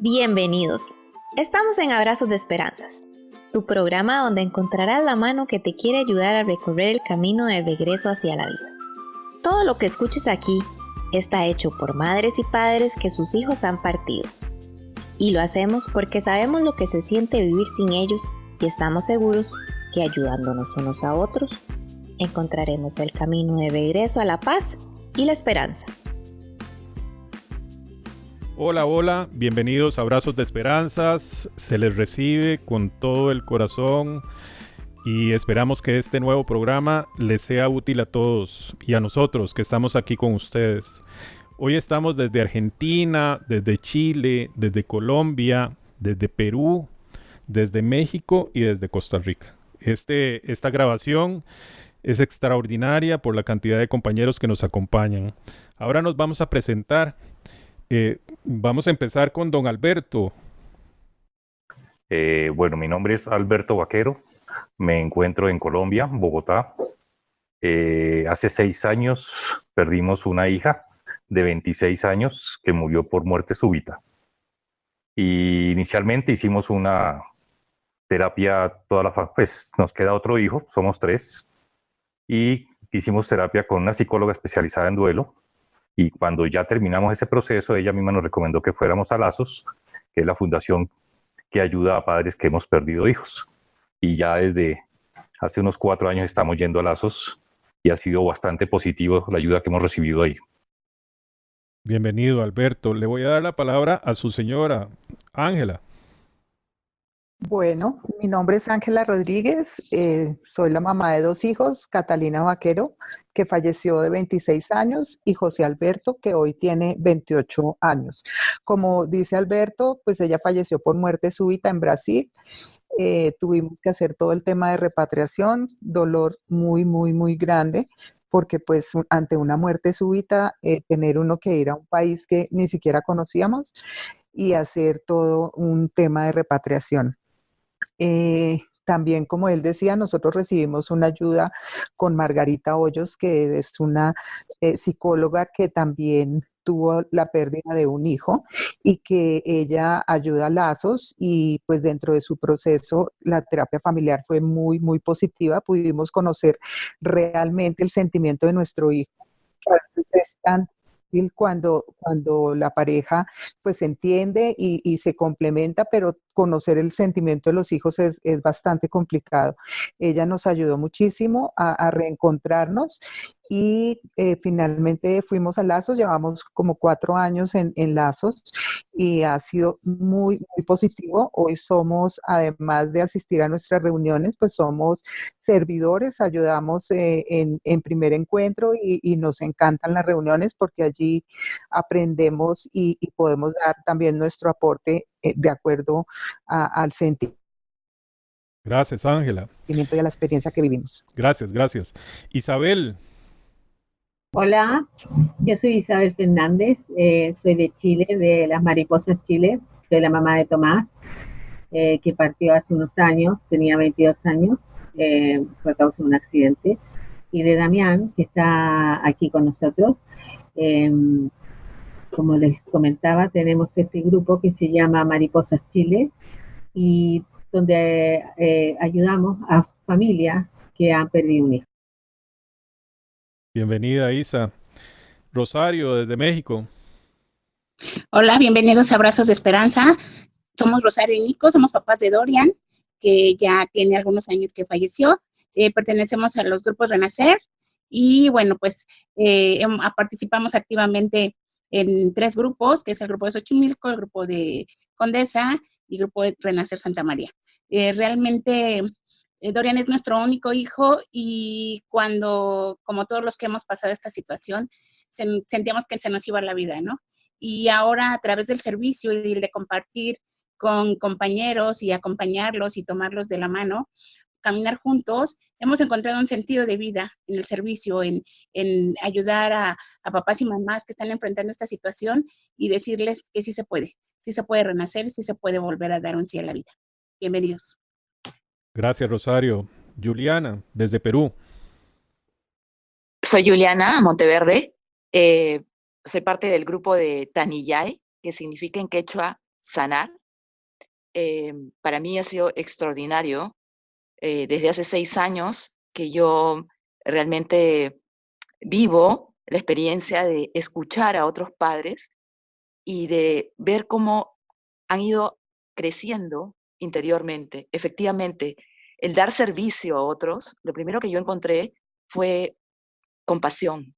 Bienvenidos. Estamos en Abrazos de Esperanzas, tu programa donde encontrarás la mano que te quiere ayudar a recorrer el camino de regreso hacia la vida. Todo lo que escuches aquí está hecho por madres y padres que sus hijos han partido. Y lo hacemos porque sabemos lo que se siente vivir sin ellos y estamos seguros que ayudándonos unos a otros, encontraremos el camino de regreso a la paz y la esperanza. Hola, hola, bienvenidos a Abrazos de Esperanzas. Se les recibe con todo el corazón y esperamos que este nuevo programa les sea útil a todos y a nosotros que estamos aquí con ustedes. Hoy estamos desde Argentina, desde Chile, desde Colombia, desde Perú, desde México y desde Costa Rica. Esta grabación es extraordinaria por la cantidad de compañeros que nos acompañan. Ahora nos vamos a presentar. Vamos a empezar con don Alberto. Mi nombre es Alberto Vaquero. Me encuentro en Colombia, Bogotá. Hace 6 años perdimos una hija de 26 años que murió por muerte súbita. Y inicialmente hicimos una terapia, pues nos queda otro hijo, somos 3, y hicimos terapia con una psicóloga especializada en duelo. Y cuando ya terminamos ese proceso, ella misma nos recomendó que fuéramos a Lazos, que es la fundación que ayuda a padres que hemos perdido hijos. Y ya desde hace unos 4 años estamos yendo a Lazos y ha sido bastante positivo la ayuda que hemos recibido ahí. Bienvenido, Alberto. Le voy a dar la palabra a su señora, Ángela. Bueno, mi nombre es Ángela Rodríguez, soy la mamá de 2 hijos, Catalina Vaquero, que falleció de 26 años, y José Alberto, que hoy tiene 28 años. Como dice Alberto, pues ella falleció por muerte súbita en Brasil. Tuvimos que hacer todo el tema de repatriación, dolor muy, muy, muy grande, porque pues ante una muerte súbita, tener uno que ir a un país que ni siquiera conocíamos y hacer todo un tema de repatriación. También, como él decía, nosotros recibimos una ayuda con Margarita Hoyos, que es una psicóloga que también tuvo la pérdida de un hijo y que ella ayuda a Lazos, y pues dentro de su proceso la terapia familiar fue muy, muy positiva. Pudimos conocer realmente el sentimiento de nuestro hijo, que a veces es tan difícil cuando la pareja pues se entiende y se complementa, pero conocer el sentimiento de los hijos es bastante complicado. Ella nos ayudó muchísimo a reencontrarnos y finalmente fuimos a Lazos. Llevamos como 4 años en Lazos y ha sido muy, muy positivo. Hoy somos, además de asistir a nuestras reuniones, pues somos servidores, ayudamos en primer encuentro, y nos encantan las reuniones porque allí aprendemos y podemos dar también nuestro aporte de acuerdo al sentimiento Gracias, Ángela. y a la experiencia que vivimos. Gracias. Isabel. Hola, yo soy Isabel Fernández, soy de Chile, de las Mariposas Chile, soy la mamá de Tomás, que partió hace unos años, tenía 22 años, fue a causa de un accidente, y de Damián, que está aquí con nosotros. Como les comentaba, tenemos este grupo que se llama Mariposas Chile, y donde ayudamos a familias que han perdido un hijo. Bienvenida, Isa. Rosario, desde México. Hola, bienvenidos a Abrazos de Esperanza. Somos Rosario y Nico, somos papás de Dorian, que ya tiene algunos años que falleció. Pertenecemos a los grupos Renacer y bueno, pues participamos activamente en 3 grupos, que es el grupo de Xochimilco, el grupo de Condesa y el grupo de Renacer Santa María. Realmente Dorian es nuestro único hijo, y cuando, como todos los que hemos pasado esta situación, sentíamos que se nos iba la vida, ¿no? Y ahora, a través del servicio y de compartir con compañeros y acompañarlos y tomarlos de la mano, caminar juntos, hemos encontrado un sentido de vida en el servicio, en ayudar a papás y mamás que están enfrentando esta situación y decirles que sí se puede renacer, sí se puede volver a dar un sí a la vida. Bienvenidos. Gracias, Rosario. Juliana, desde Perú. Soy Juliana Monteverde, soy parte del grupo de Tanillay, que significa en quechua sanar. Para mí ha sido extraordinario. Desde hace 6 años que yo realmente vivo la experiencia de escuchar a otros padres y de ver cómo han ido creciendo interiormente. Efectivamente, el dar servicio a otros, lo primero que yo encontré fue compasión,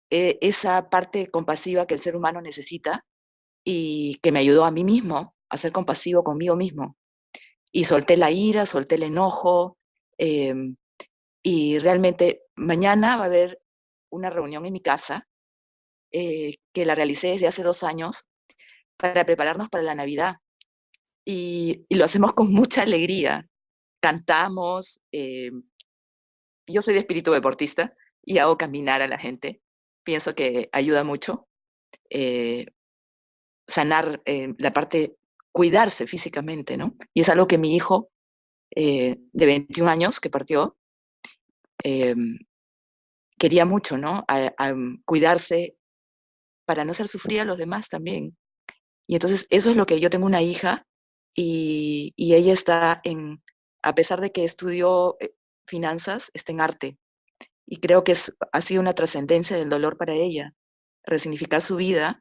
esa parte compasiva que el ser humano necesita y que me ayudó a mí mismo a ser compasivo conmigo mismo. Y solté la ira, solté el enojo, y realmente mañana va a haber una reunión en mi casa que la realicé desde hace 2 años para prepararnos para la Navidad. Y lo hacemos con mucha alegría. Cantamos, yo soy de espíritu deportista y hago caminar a la gente. Pienso que ayuda mucho sanar la parte, cuidarse físicamente, ¿no? Y es algo que mi hijo de 21 años que partió, quería mucho, ¿no? A cuidarse para no hacer sufrir a los demás también. Y entonces eso es lo que yo tengo una hija y ella está a pesar de que estudió finanzas, está en arte. Y creo que ha sido una trascendencia del dolor para ella, resignificar su vida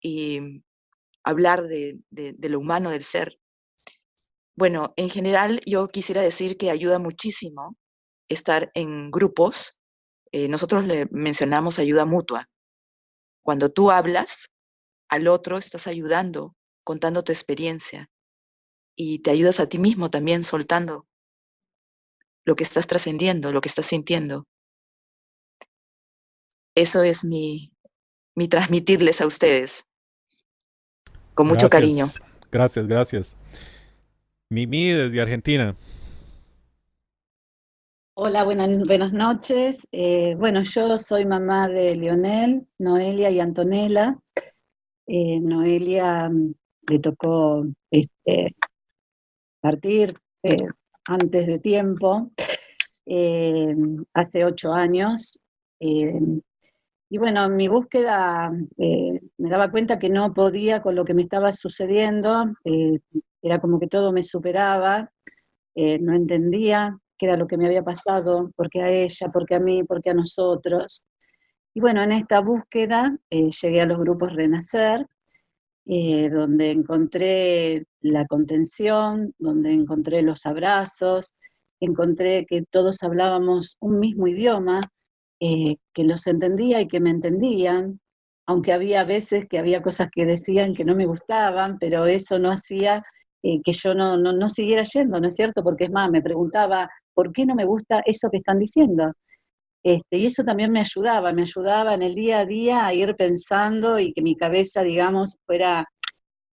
y hablar de lo humano del ser. Bueno, en general yo quisiera decir que ayuda muchísimo estar en grupos. Nosotros le mencionamos ayuda mutua. Cuando tú hablas al otro, estás ayudando, contando tu experiencia y te ayudas a ti mismo también soltando lo que estás trascendiendo, lo que estás sintiendo. Eso es mi transmitirles a ustedes con mucho cariño. Gracias, gracias. Mimi desde Argentina. Hola, buenas noches. Bueno, yo soy mamá de Leonel, Noelia y Antonella. Noelia le tocó partir antes de tiempo, hace 8 años. Y bueno, en mi búsqueda me daba cuenta que no podía con lo que me estaba sucediendo. Era como que todo me superaba, no entendía qué era lo que me había pasado, por qué a ella, por qué a mí, por qué a nosotros. Y bueno, en esta búsqueda llegué a los grupos Renacer, donde encontré la contención, donde encontré los abrazos, encontré que todos hablábamos un mismo idioma, que los entendía y que me entendían, aunque había veces que había cosas que decían que no me gustaban, pero eso no hacía que yo no siguiera yendo, ¿no es cierto? Porque es más, me preguntaba, ¿por qué no me gusta eso que están diciendo? Y eso también me ayudaba en el día a día a ir pensando y que mi cabeza, digamos, fuera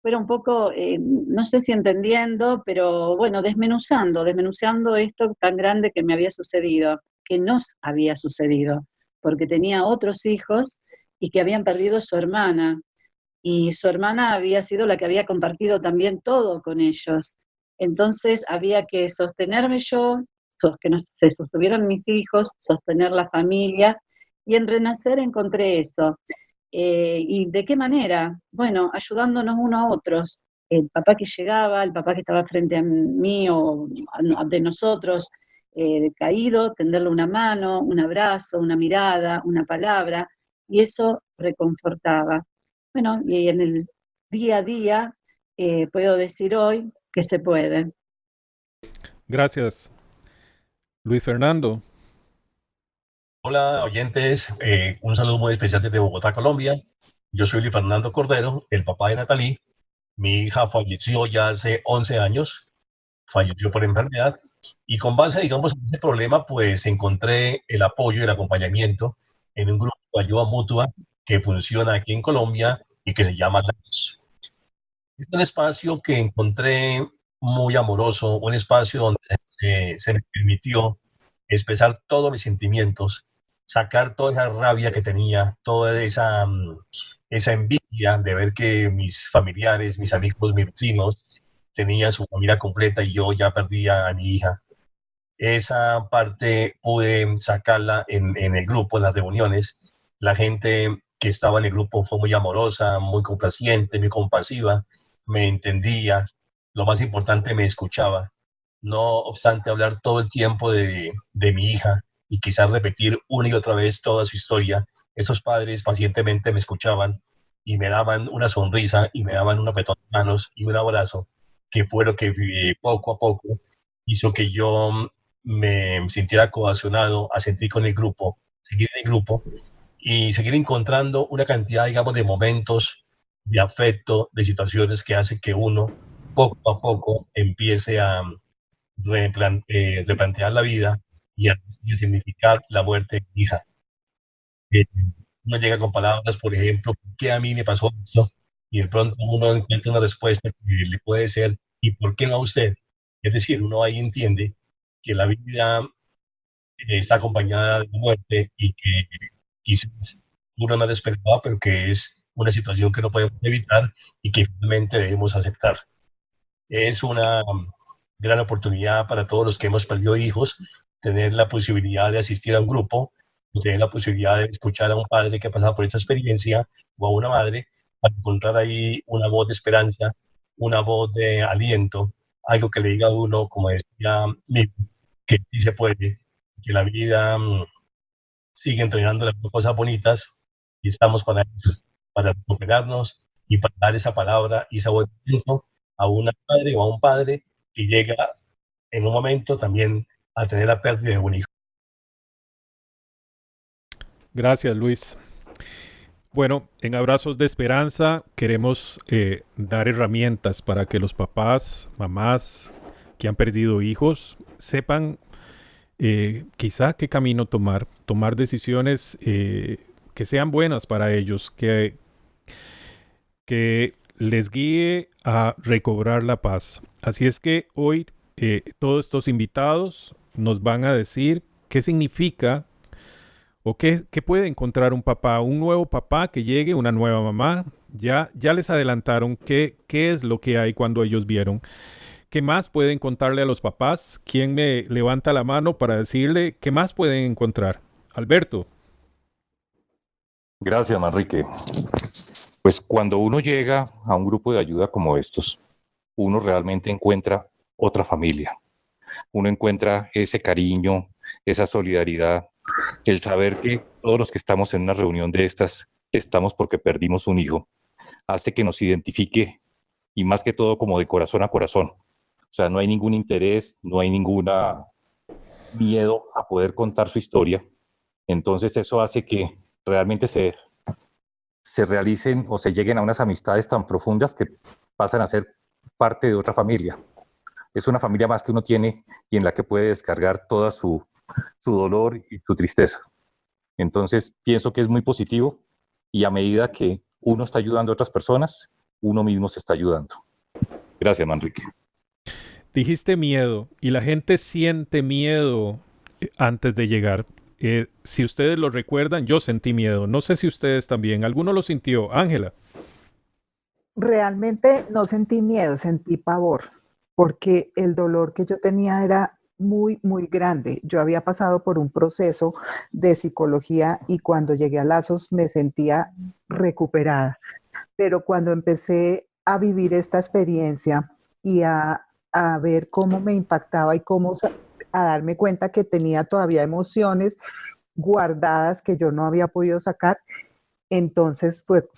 un poco, no sé si entendiendo, pero bueno, desmenuzando esto tan grande que me había sucedido, que nos había sucedido, porque tenía otros hijos y que habían perdido su hermana, y su hermana había sido la que había compartido también todo con ellos. Entonces había que sostenerme yo, que se sostuvieran mis hijos, sostener la familia, y en Renacer encontré eso. ¿Y de qué manera? Bueno, ayudándonos unos a otros. El papá que llegaba, el papá que estaba frente a mí o de nosotros, caído, tenderle una mano, un abrazo, una mirada, una palabra, y eso reconfortaba. Bueno, y en el día a día puedo decir hoy que se puede. Gracias. Luis Fernando. Hola oyentes, un saludo muy especial desde Bogotá, Colombia. Yo soy Luis Fernando Cordero, el papá de Natalie. Mi hija falleció ya hace 11 años, falleció por enfermedad, y con base, digamos, en ese problema, pues encontré el apoyo y el acompañamiento en un grupo de ayuda mutua que funciona aquí en Colombia y que se llama Lazos. Es un espacio que encontré muy amoroso, un espacio donde se me permitió expresar todos mis sentimientos, sacar toda esa rabia que tenía, toda esa envidia de ver que mis familiares, mis amigos, mis vecinos tenían su familia completa y yo ya perdía a mi hija. Esa parte pude sacarla en el grupo, en las reuniones. La gente que estaba en el grupo fue muy amorosa, muy complaciente, muy compasiva, me entendía, lo más importante, me escuchaba. No obstante hablar todo el tiempo de mi hija y quizás repetir una y otra vez toda su historia, esos padres pacientemente me escuchaban y me daban una sonrisa y me daban un apretón de manos y un abrazo, que fue lo que poco a poco hizo que yo me sintiera cohesionado a seguir con el grupo, seguir en el grupo y seguir encontrando una cantidad, digamos, de momentos de afecto, de situaciones que hace que uno poco a poco empiece a replantear la vida y a significar la muerte de mi hija. Uno llega con palabras, por ejemplo, ¿por qué a mí me pasó esto? Y de pronto uno encuentra una respuesta que le puede ser, ¿y por qué no a usted? Es decir, uno ahí entiende que la vida está acompañada de la muerte y que quizás uno no la esperaba, pero que es una situación que no podemos evitar y que finalmente debemos aceptar. Es una gran oportunidad para todos los que hemos perdido hijos, tener la posibilidad de asistir a un grupo, tener la posibilidad de escuchar a un padre que ha pasado por esta experiencia o a una madre, para encontrar ahí una voz de esperanza, una voz de aliento, algo que le diga a uno, como decía Mico, que sí se puede, que la vida sigue entregando las cosas bonitas y estamos para recuperarnos y para dar esa palabra y esa voz de aliento a una madre o a un padre que llega en un momento también a tener la pérdida de un hijo. Gracias, Luis. Bueno, en Abrazos de Esperanza queremos dar herramientas para que los papás, mamás que han perdido hijos sepan quizá qué camino tomar decisiones que sean buenas para ellos, que les guíe a recobrar la paz. Así es que hoy todos estos invitados nos van a decir qué significa o qué puede encontrar un papá, un nuevo papá que llegue, una nueva mamá. Ya les adelantaron qué es lo que hay cuando ellos vieron. ¿Qué más pueden contarle a los papás? ¿Quién me levanta la mano para decirle qué más pueden encontrar? Alberto. Gracias, Manrique. Pues cuando uno llega a un grupo de ayuda como estos, uno realmente encuentra otra familia. Uno encuentra ese cariño, esa solidaridad, el saber que todos los que estamos en una reunión de estas estamos porque perdimos un hijo, hace que nos identifique y más que todo como de corazón a corazón. O sea, no hay ningún interés, no hay ninguna miedo a poder contar su historia. Entonces eso hace que realmente se realicen o se lleguen a unas amistades tan profundas que pasan a ser parte de otra familia. Es una familia más que uno tiene y en la que puede descargar toda su dolor y su tristeza. Entonces pienso que es muy positivo y a medida que uno está ayudando a otras personas, uno mismo se está ayudando. Gracias, Manrique. Dijiste miedo y la gente siente miedo antes de llegar. Si ustedes lo recuerdan, yo sentí miedo. No sé si ustedes también. ¿Alguno lo sintió? Ángela. Realmente no sentí miedo, sentí pavor, porque el dolor que yo tenía era muy, muy grande. Yo había pasado por un proceso de psicología y cuando llegué a Lazos me sentía recuperada. Pero cuando empecé a vivir esta experiencia y a ver cómo me impactaba y a darme cuenta que tenía todavía emociones guardadas que yo no había podido sacar, entonces fue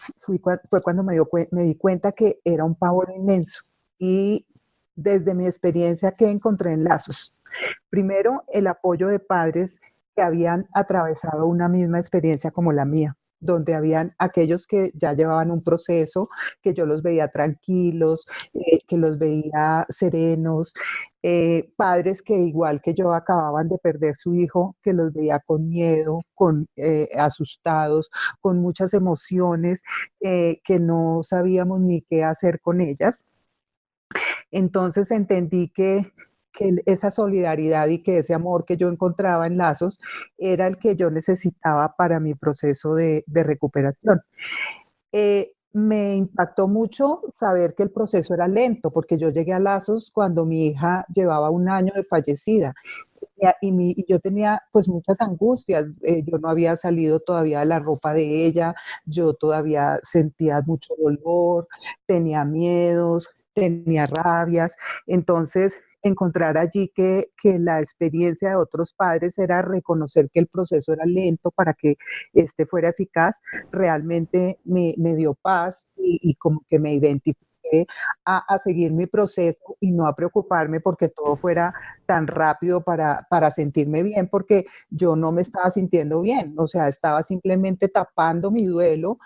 cuando me di cuenta que era un pavor inmenso. Y desde mi experiencia, ¿qué encontré en Lazos? Primero, el apoyo de padres que habían atravesado una misma experiencia como la mía, donde habían aquellos que ya llevaban un proceso, que yo los veía tranquilos, que los veía serenos, padres que igual que yo acababan de perder su hijo, que los veía con miedo, asustados, con muchas emociones, que no sabíamos ni qué hacer con ellas. Entonces entendí que esa solidaridad y que ese amor que yo encontraba en Lazos era el que yo necesitaba para mi proceso de recuperación. Me impactó mucho saber que el proceso era lento, porque yo llegué a Lazos cuando mi hija llevaba 1 año de fallecida y yo tenía pues muchas angustias. Yo no había salido todavía de la ropa de ella, yo todavía sentía mucho dolor, tenía miedos, tenía rabias. Entonces, encontrar allí que la experiencia de otros padres era reconocer que el proceso era lento para que este fuera eficaz, realmente me dio paz y como que me identifiqué a seguir mi proceso y no a preocuparme porque todo fuera tan rápido para sentirme bien, porque yo no me estaba sintiendo bien, o sea, estaba simplemente tapando mi duelo,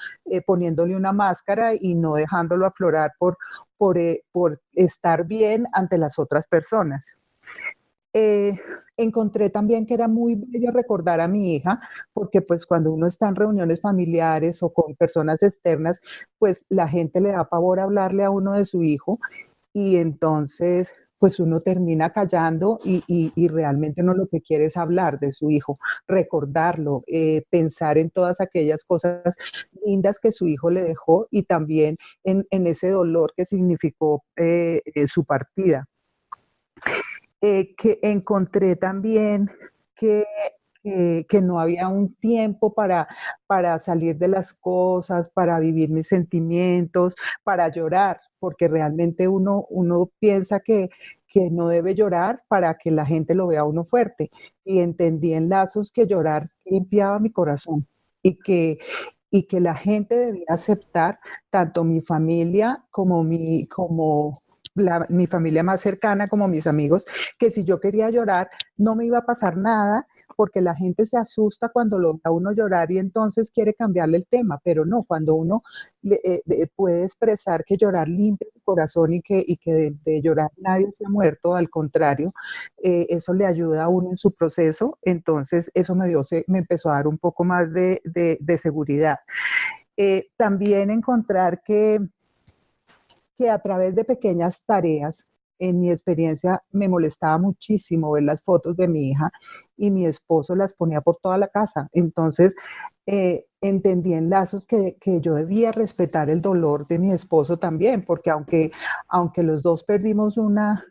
poniéndole una máscara y no dejándolo aflorar por estar bien ante las otras personas. Eh, Encontré también que era muy bello recordar a mi hija, porque pues cuando uno está en reuniones familiares o con personas externas, pues la gente le da pavor hablarle a uno de su hijo y entonces pues uno termina callando y realmente uno lo que quiere es hablar de su hijo, recordarlo, pensar en todas aquellas cosas lindas que su hijo le dejó y también en ese dolor que significó su partida. Que encontré también que, que no había un tiempo para salir de las cosas, para vivir mis sentimientos, para llorar, porque realmente uno piensa que no debe llorar para que la gente lo vea a uno fuerte. Y entendí en Lazos que llorar limpiaba mi corazón y que la gente debía aceptar tanto mi familia como mi familia más cercana, como mis amigos, que si yo quería llorar no me iba a pasar nada, porque la gente se asusta cuando lo ve a uno llorar y entonces quiere cambiarle el tema, pero no, cuando uno puede expresar que llorar limpia el corazón y que de llorar nadie se ha muerto, al contrario, eso le ayuda a uno en su proceso, entonces eso me empezó a dar un poco más de seguridad. También encontrar que a través de pequeñas tareas, en mi experiencia me molestaba muchísimo ver las fotos de mi hija y mi esposo las ponía por toda la casa. Entonces, entendí en Lazos que yo debía respetar el dolor de mi esposo también, porque aunque los dos perdimos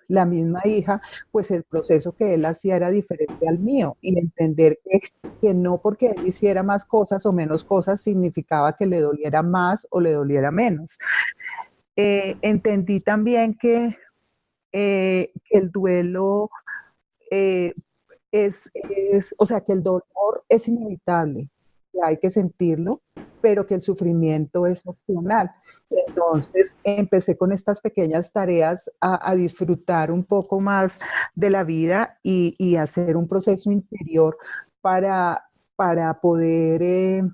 la misma hija, pues el proceso que él hacía era diferente al mío y entender que no porque él hiciera más cosas o menos cosas significaba que le doliera más o le doliera menos. Entendí también que el duelo eh, o sea, que el dolor es inevitable, que hay que sentirlo, pero que el sufrimiento es opcional. Entonces, empecé con estas pequeñas tareas a disfrutar un poco más de la vida y hacer un proceso interior para poder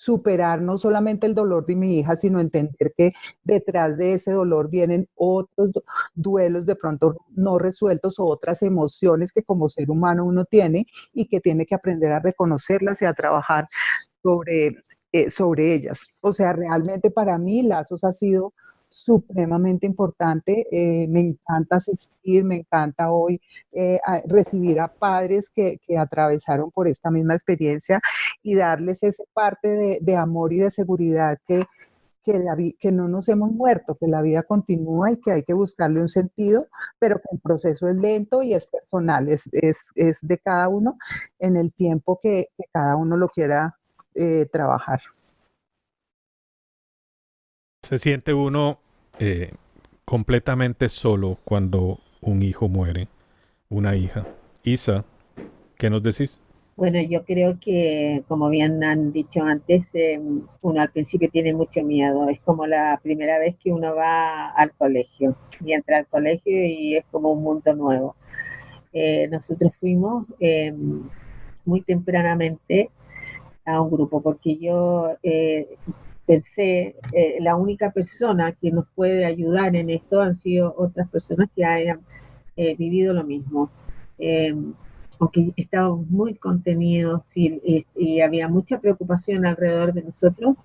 superar no solamente el dolor de mi hija, sino entender que detrás de ese dolor vienen otros duelos de pronto no resueltos o otras emociones que como ser humano uno tiene y que tiene que aprender a reconocerlas y a trabajar sobre, sobre ellas. O sea, realmente para mí Lazos ha sido supremamente importante. Me encanta asistir, me encanta hoy recibir a padres que atravesaron por esta misma experiencia y darles esa parte de amor y de seguridad que no nos hemos muerto, que la vida continúa y que hay que buscarle un sentido, pero que el proceso es lento y es personal, es de cada uno en el tiempo que cada uno lo quiera trabajar. Se siente uno completamente solo cuando un hijo muere, una hija. Isa, ¿qué nos decís? Bueno, yo creo que, como bien han dicho antes, uno al principio tiene mucho miedo. Es como la primera vez que uno va al colegio y entra al colegio y es como un mundo nuevo. Nosotros fuimos muy tempranamente a un grupo porque yo pensé, la única persona que nos puede ayudar en esto han sido otras personas que hayan vivido lo mismo. Eh, Aunque estábamos muy contenidos y había mucha preocupación alrededor de nosotros,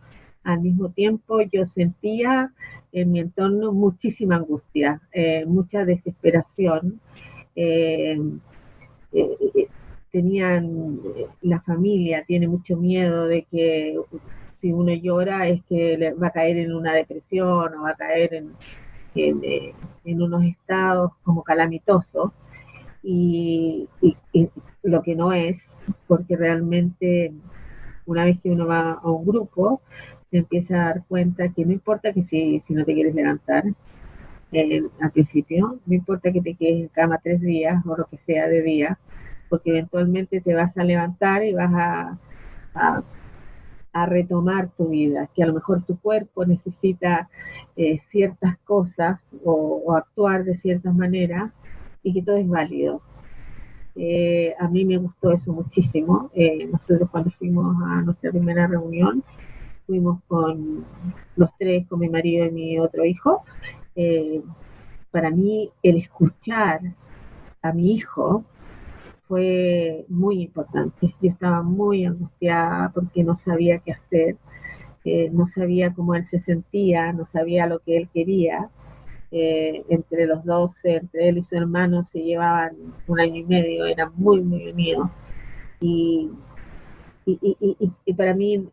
al mismo tiempo yo sentía en mi entorno muchísima angustia, mucha desesperación. Eh, la familia tiene mucho miedo de que si uno llora es que va a caer en una depresión o va a caer en unos estados como calamitosos, y lo que no es, porque realmente una vez que uno va a un grupo, se empieza a dar cuenta que no importa que si no te quieres levantar al principio, no importa que te quedes en cama 3 días o lo que sea de día, porque eventualmente te vas a levantar y vas a retomar tu vida, que a lo mejor tu cuerpo necesita ciertas cosas o actuar de ciertas maneras, y que todo es válido. A mí me gustó eso muchísimo. Nosotros cuando fuimos a nuestra primera reunión, fuimos con los 3, con mi marido y mi otro hijo. Para mí el escuchar a mi hijo fue muy importante. Yo estaba muy angustiada porque no sabía qué hacer, no sabía cómo él se sentía, no sabía lo que él quería. Entre los dos, entre él y su hermano, se llevaban 1 año y medio, eran muy, muy unidos. Y para mí,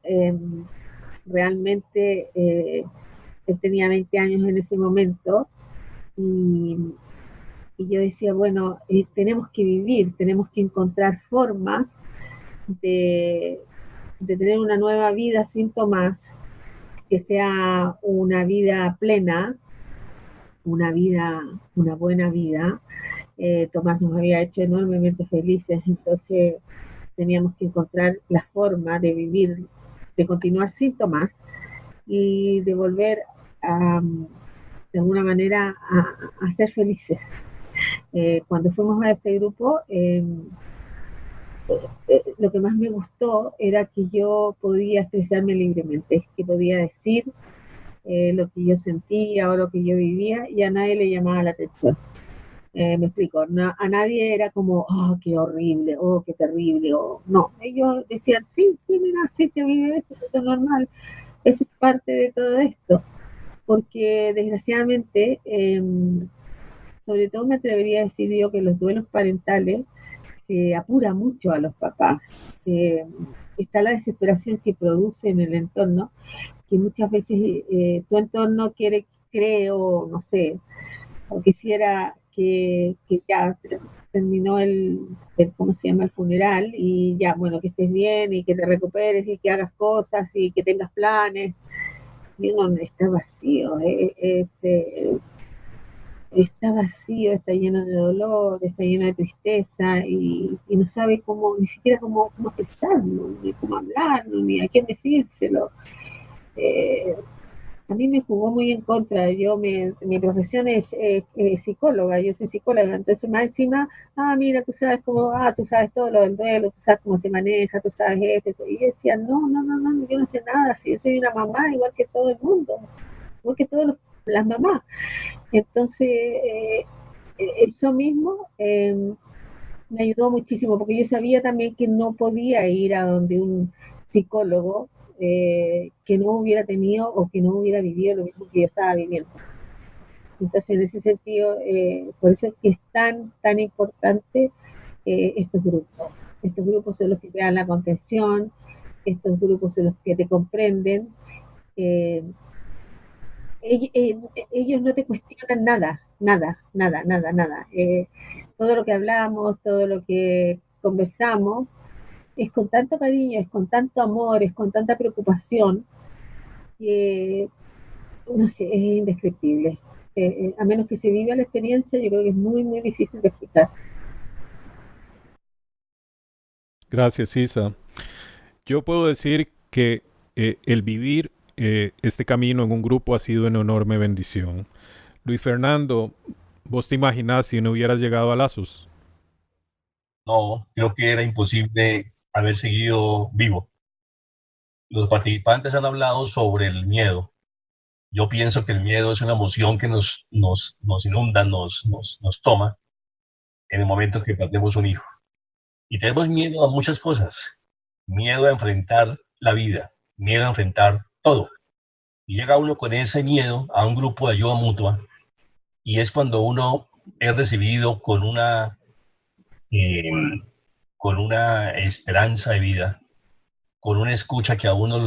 realmente, él tenía 20 años en ese momento, y yo decía, bueno, tenemos que vivir, tenemos que encontrar formas de tener una nueva vida sin Tomás, que sea una vida plena, una buena vida. Tomás nos había hecho enormemente felices, entonces teníamos que encontrar la forma de vivir, de continuar sin Tomás y de volver de alguna manera a ser felices. Cuando fuimos a este grupo, lo que más me gustó era que yo podía expresarme libremente, que podía decir lo que yo sentía o lo que yo vivía, y a nadie le llamaba la atención. Me explico, a nadie era como, oh, qué horrible, oh, qué terrible, o no. Ellos decían, sí, mira, sí se vive eso es normal, eso es parte de todo esto. Porque desgraciadamente, sobre todo me atrevería a decir yo que los duelos parentales se apura mucho a los papás. Está la desesperación que produce en el entorno, que muchas veces tu entorno cree o no sé, o quisiera que ya terminó ¿cómo se llama? El funeral, y ya, bueno, que estés bien y que te recuperes y que hagas cosas y que tengas planes. Y uno está vacío, está vacío, está lleno de dolor, está lleno de tristeza, y no sabe cómo, ni siquiera cómo expresarlo, ni cómo hablarlo, ni a quién decírselo. A mí me jugó muy en contra. Mi profesión es psicóloga, yo soy psicóloga, entonces más encima, mira, tú sabes tú sabes todo lo del duelo, tú sabes cómo se maneja, tú sabes esto, y yo decía, no, yo no sé nada, si yo soy una mamá igual que todo el mundo, igual que todas las mamás. Entonces, eso mismo me ayudó muchísimo, porque yo sabía también que no podía ir a donde un psicólogo que no hubiera tenido o que no hubiera vivido lo mismo que yo estaba viviendo. Entonces, en ese sentido, por eso es que es tan importante estos grupos. Estos grupos son los que te dan la contención, estos grupos son los que te comprenden. Ellos no te cuestionan nada. Todo lo que hablamos, todo lo que conversamos, es con tanto cariño, es con tanto amor, es con tanta preocupación, que, no sé, es indescriptible. A menos que se viva la experiencia, yo creo que es muy, muy difícil de explicar. Gracias, Isa. Yo puedo decir que el vivir este camino en un grupo ha sido una enorme bendición. Luis Fernando, ¿vos te imaginás si no hubieras llegado a Lazos? No, creo que era imposible haber seguido vivo. Los participantes han hablado sobre el miedo. Yo pienso que el miedo es una emoción que nos inunda, nos toma en el momento que perdemos un hijo. Y tenemos miedo a muchas cosas. Miedo a enfrentar la vida, miedo a enfrentar todo. Y llega uno con ese miedo a un grupo de ayuda mutua, y es cuando uno es recibido con una esperanza de vida, con una escucha que a uno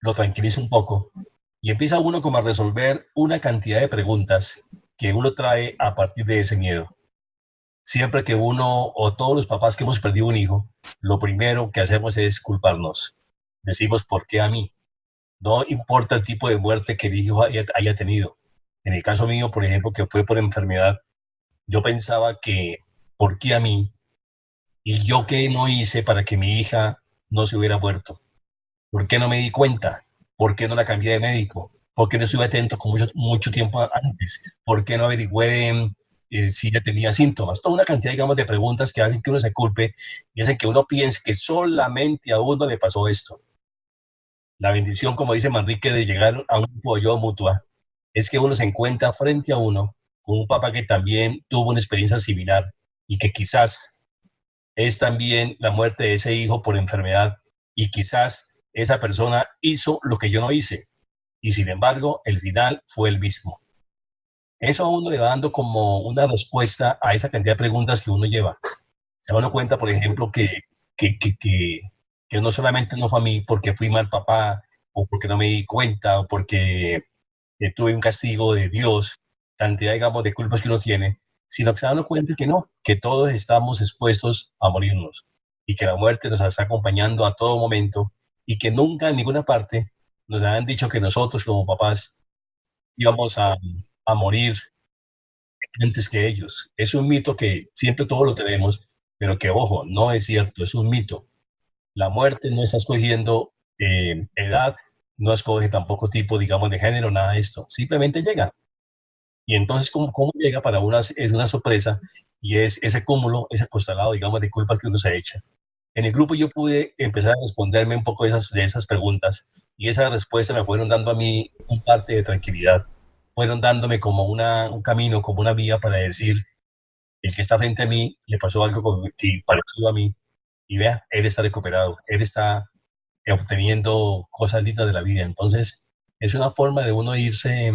lo tranquiliza un poco y empieza uno como a resolver una cantidad de preguntas que uno trae a partir de ese miedo. Siempre que uno o todos los papás que hemos perdido un hijo, lo primero que hacemos es culparnos. Decimos, ¿por qué a mí? No importa el tipo de muerte que el hijo haya tenido. En el caso mío, por ejemplo, que fue por enfermedad, yo pensaba que, ¿por qué a mí? ¿Y yo qué no hice para que mi hija no se hubiera muerto? ¿Por qué no me di cuenta? ¿Por qué no la cambié de médico? ¿Por qué no estuve atento con mucho tiempo antes? ¿Por qué no averigüé si ella tenía síntomas? Toda una cantidad, digamos, de preguntas que hacen que uno se culpe y hacen que uno piense que solamente a uno le pasó esto. La bendición, como dice Manrique, de llegar a un grupo de ayuda mutua es que uno se encuentra frente a uno con un papá que también tuvo una experiencia similar y que quizás es también la muerte de ese hijo por enfermedad y quizás esa persona hizo lo que yo no hice y sin embargo el final fue el mismo. Eso a uno le va dando como una respuesta a esa cantidad de preguntas que uno lleva. Se da uno cuenta, por ejemplo, que no solamente no fue a mí porque fui mal papá o porque no me di cuenta o porque tuve un castigo de Dios, cantidad, digamos, de culpas que uno tiene, sino que se dan cuenta que no, que todos estamos expuestos a morirnos y que la muerte nos está acompañando a todo momento y que nunca en ninguna parte nos han dicho que nosotros como papás íbamos a morir antes que ellos. Es un mito que siempre todos lo tenemos, pero que, ojo, no es cierto, es un mito. La muerte no está escogiendo edad, no escoge tampoco tipo, digamos, de género, nada de esto. Simplemente llega. Y entonces, ¿cómo llega? Para unas es una sorpresa y es ese cúmulo, ese costalado, digamos, de culpa que uno se echa. En el grupo yo pude empezar a responderme un poco de esas preguntas y esas respuestas me fueron dando a mí un parte de tranquilidad. Fueron dándome como un camino, como una vía para decir, el que está frente a mí le pasó algo parecido a mí y vea, él está recuperado, él está obteniendo cosas lindas de la vida. Entonces, es una forma de uno irse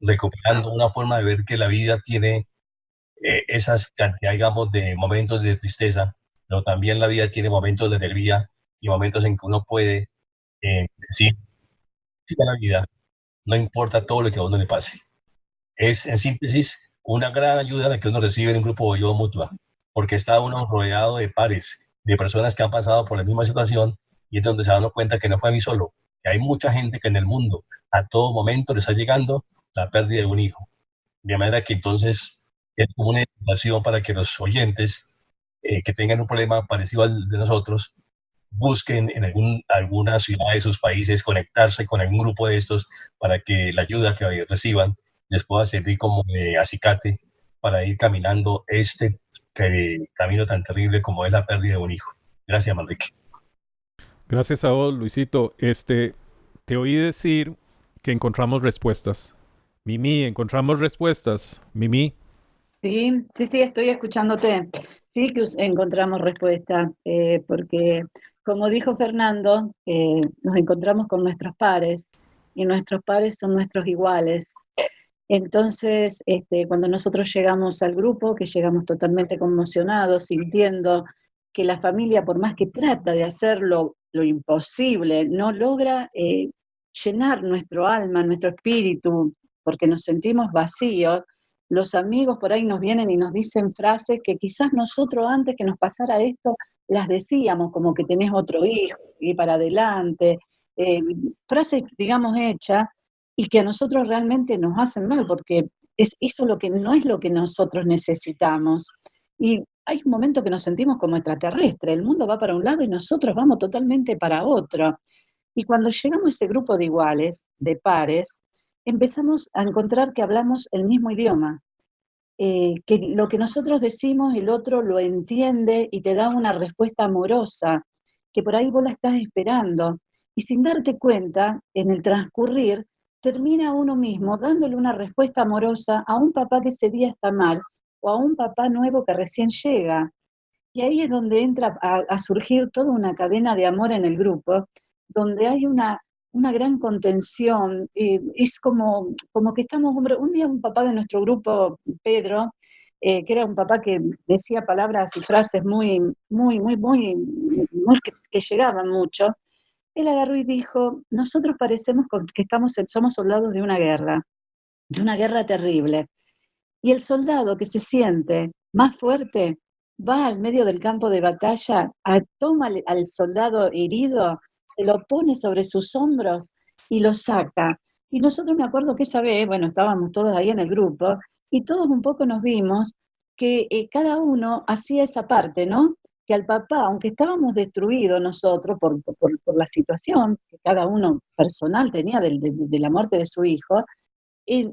recuperando, una forma de ver que la vida tiene esas cantidades, digamos, de momentos de tristeza, pero también la vida tiene momentos de alegría y momentos en que uno puede decir, sí, la vida, no importa todo lo que a uno le pase. Es, en síntesis, una gran ayuda la que uno recibe en un grupo de ayuda mutua, porque está uno rodeado de pares, de personas que han pasado por la misma situación y es donde se dan cuenta que no fue a mí solo, que hay mucha gente que en el mundo a todo momento le está llegando la pérdida de un hijo. De manera que entonces es como una invitación para que los oyentes que tengan un problema parecido al de nosotros busquen en alguna ciudad de sus países conectarse con algún grupo de estos para que la ayuda que reciban les pueda servir como de acicate para ir caminando este camino tan terrible como es la pérdida de un hijo. Gracias, Manrique. Gracias a vos, Luisito. Te oí decir que encontramos respuestas. Mimi, encontramos respuestas. Mimi. Sí, sí, sí, estoy escuchándote. Sí que encontramos respuesta, porque como dijo Fernando, nos encontramos con nuestros pares y nuestros pares son nuestros iguales. Entonces, cuando nosotros llegamos al grupo, que llegamos totalmente conmocionados, sintiendo que la familia, por más que trata de hacer lo imposible, no logra llenar nuestro alma, nuestro espíritu, porque nos sentimos vacíos. Los amigos por ahí nos vienen y nos dicen frases que quizás nosotros antes que nos pasara esto las decíamos, como que tenés otro hijo, y para adelante, frases, digamos, hechas, y que a nosotros realmente nos hacen mal, porque es eso lo que no es lo que nosotros necesitamos. Y hay un momento que nos sentimos como extraterrestres, el mundo va para un lado y nosotros vamos totalmente para otro. Y cuando llegamos a ese grupo de iguales, de pares, empezamos a encontrar que hablamos el mismo idioma, que lo que nosotros decimos el otro lo entiende y te da una respuesta amorosa, que por ahí vos la estás esperando. Y sin darte cuenta, en el transcurrir, termina uno mismo dándole una respuesta amorosa a un papá que ese día está mal o a un papá nuevo que recién llega. Y ahí es donde entra a surgir toda una cadena de amor en el grupo, donde hay una gran contención. Es como que estamos, un día un papá de nuestro grupo, Pedro, que era un papá que decía palabras y frases muy que llegaban mucho, él agarró y dijo, nosotros parecemos que somos soldados de una guerra terrible. Y el soldado que se siente más fuerte va al medio del campo de batalla, toma al soldado herido, se lo pone sobre sus hombros y lo saca. Y nosotros me acuerdo que esa vez, bueno, estábamos todos ahí en el grupo y todos un poco nos vimos que cada uno hacía esa parte, ¿no? Que al papá, aunque estábamos destruidos nosotros por la situación que cada uno personal tenía de la muerte de su hijo,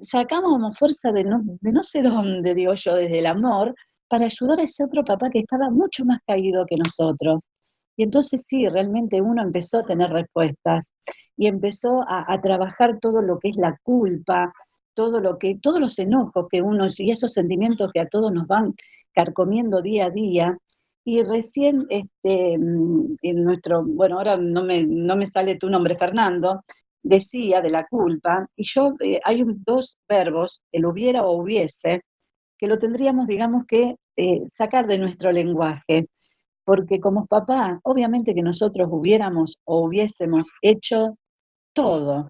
sacábamos fuerza de no sé dónde, digo yo, desde el amor, para ayudar a ese otro papá que estaba mucho más caído que nosotros. Y entonces sí, realmente uno empezó a tener respuestas y empezó a trabajar todo lo que es la culpa, todos los enojos que uno, y esos sentimientos que a todos nos van carcomiendo día a día. Y recién en nuestro, bueno, ahora no me sale tu nombre, Fernando, decía de la culpa, y yo, hay dos verbos, el hubiera o hubiese, que lo tendríamos, digamos que, sacar de nuestro lenguaje, porque como papá, obviamente que nosotros hubiéramos o hubiésemos hecho todo,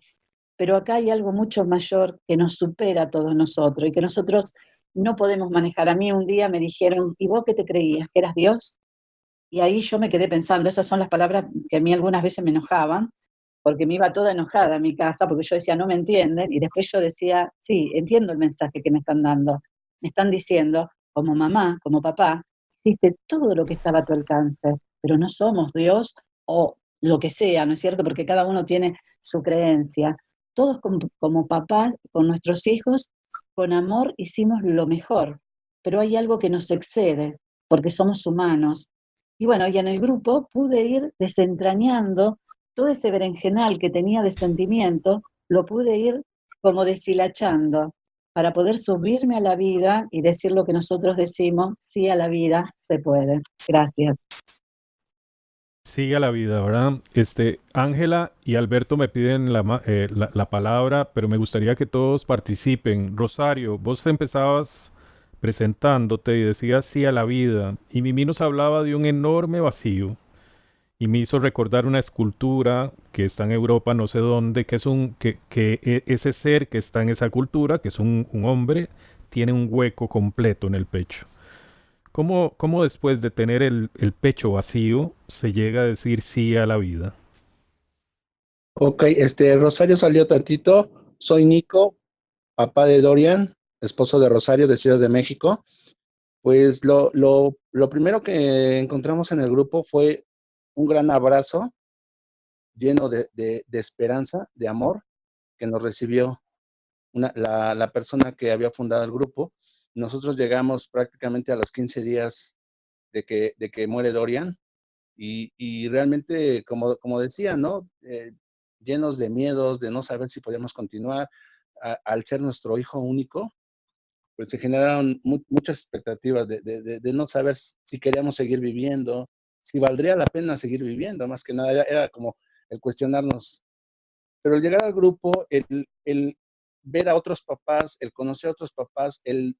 pero acá hay algo mucho mayor que nos supera a todos nosotros y que nosotros no podemos manejar. A mí un día me dijeron, ¿y vos qué te creías? ¿Que eras Dios? Y ahí yo me quedé pensando, esas son las palabras que a mí algunas veces me enojaban, porque me iba toda enojada a mi casa, porque yo decía, no me entienden, y después yo decía, sí, entiendo el mensaje que me están dando. Me están diciendo, como mamá, como papá, hiciste todo lo que estaba a tu alcance, pero no somos Dios o lo que sea, ¿no es cierto? Porque cada uno tiene su creencia. Todos como papás, con nuestros hijos, con amor hicimos lo mejor, pero hay algo que nos excede, porque somos humanos. Y bueno, y en el grupo pude ir desentrañando todo ese berenjenal que tenía de sentimiento, lo pude ir como deshilachando para poder subirme a la vida y decir lo que nosotros decimos, sí a la vida se puede. Gracias. Sigue a la vida, ¿verdad? Ángela y Alberto me piden la palabra, pero me gustaría que todos participen. Rosario, vos empezabas presentándote y decías sí a la vida, y Mimi nos hablaba de un enorme vacío, y me hizo recordar una escultura que está en Europa, no sé dónde, que es ese ser que está en esa cultura, que es un hombre, tiene un hueco completo en el pecho. ¿Cómo después de tener el pecho vacío se llega a decir sí a la vida? Ok, Rosario salió tantito. Soy Nico, papá de Dorian, esposo de Rosario de Ciudad de México. Pues lo primero que encontramos en el grupo fue un gran abrazo lleno de esperanza, de amor, que nos recibió la persona que había fundado el grupo. Nosotros llegamos prácticamente a los 15 días de que muere Dorian y realmente, como decía, ¿no? Llenos de miedos, de no saber si podíamos continuar. Al ser nuestro hijo único, pues se generaron muchas expectativas de no saber si queríamos seguir viviendo, si valdría la pena seguir viviendo, más que nada era como el cuestionarnos. Pero el llegar al grupo, el ver a otros papás, el conocer a otros papás, el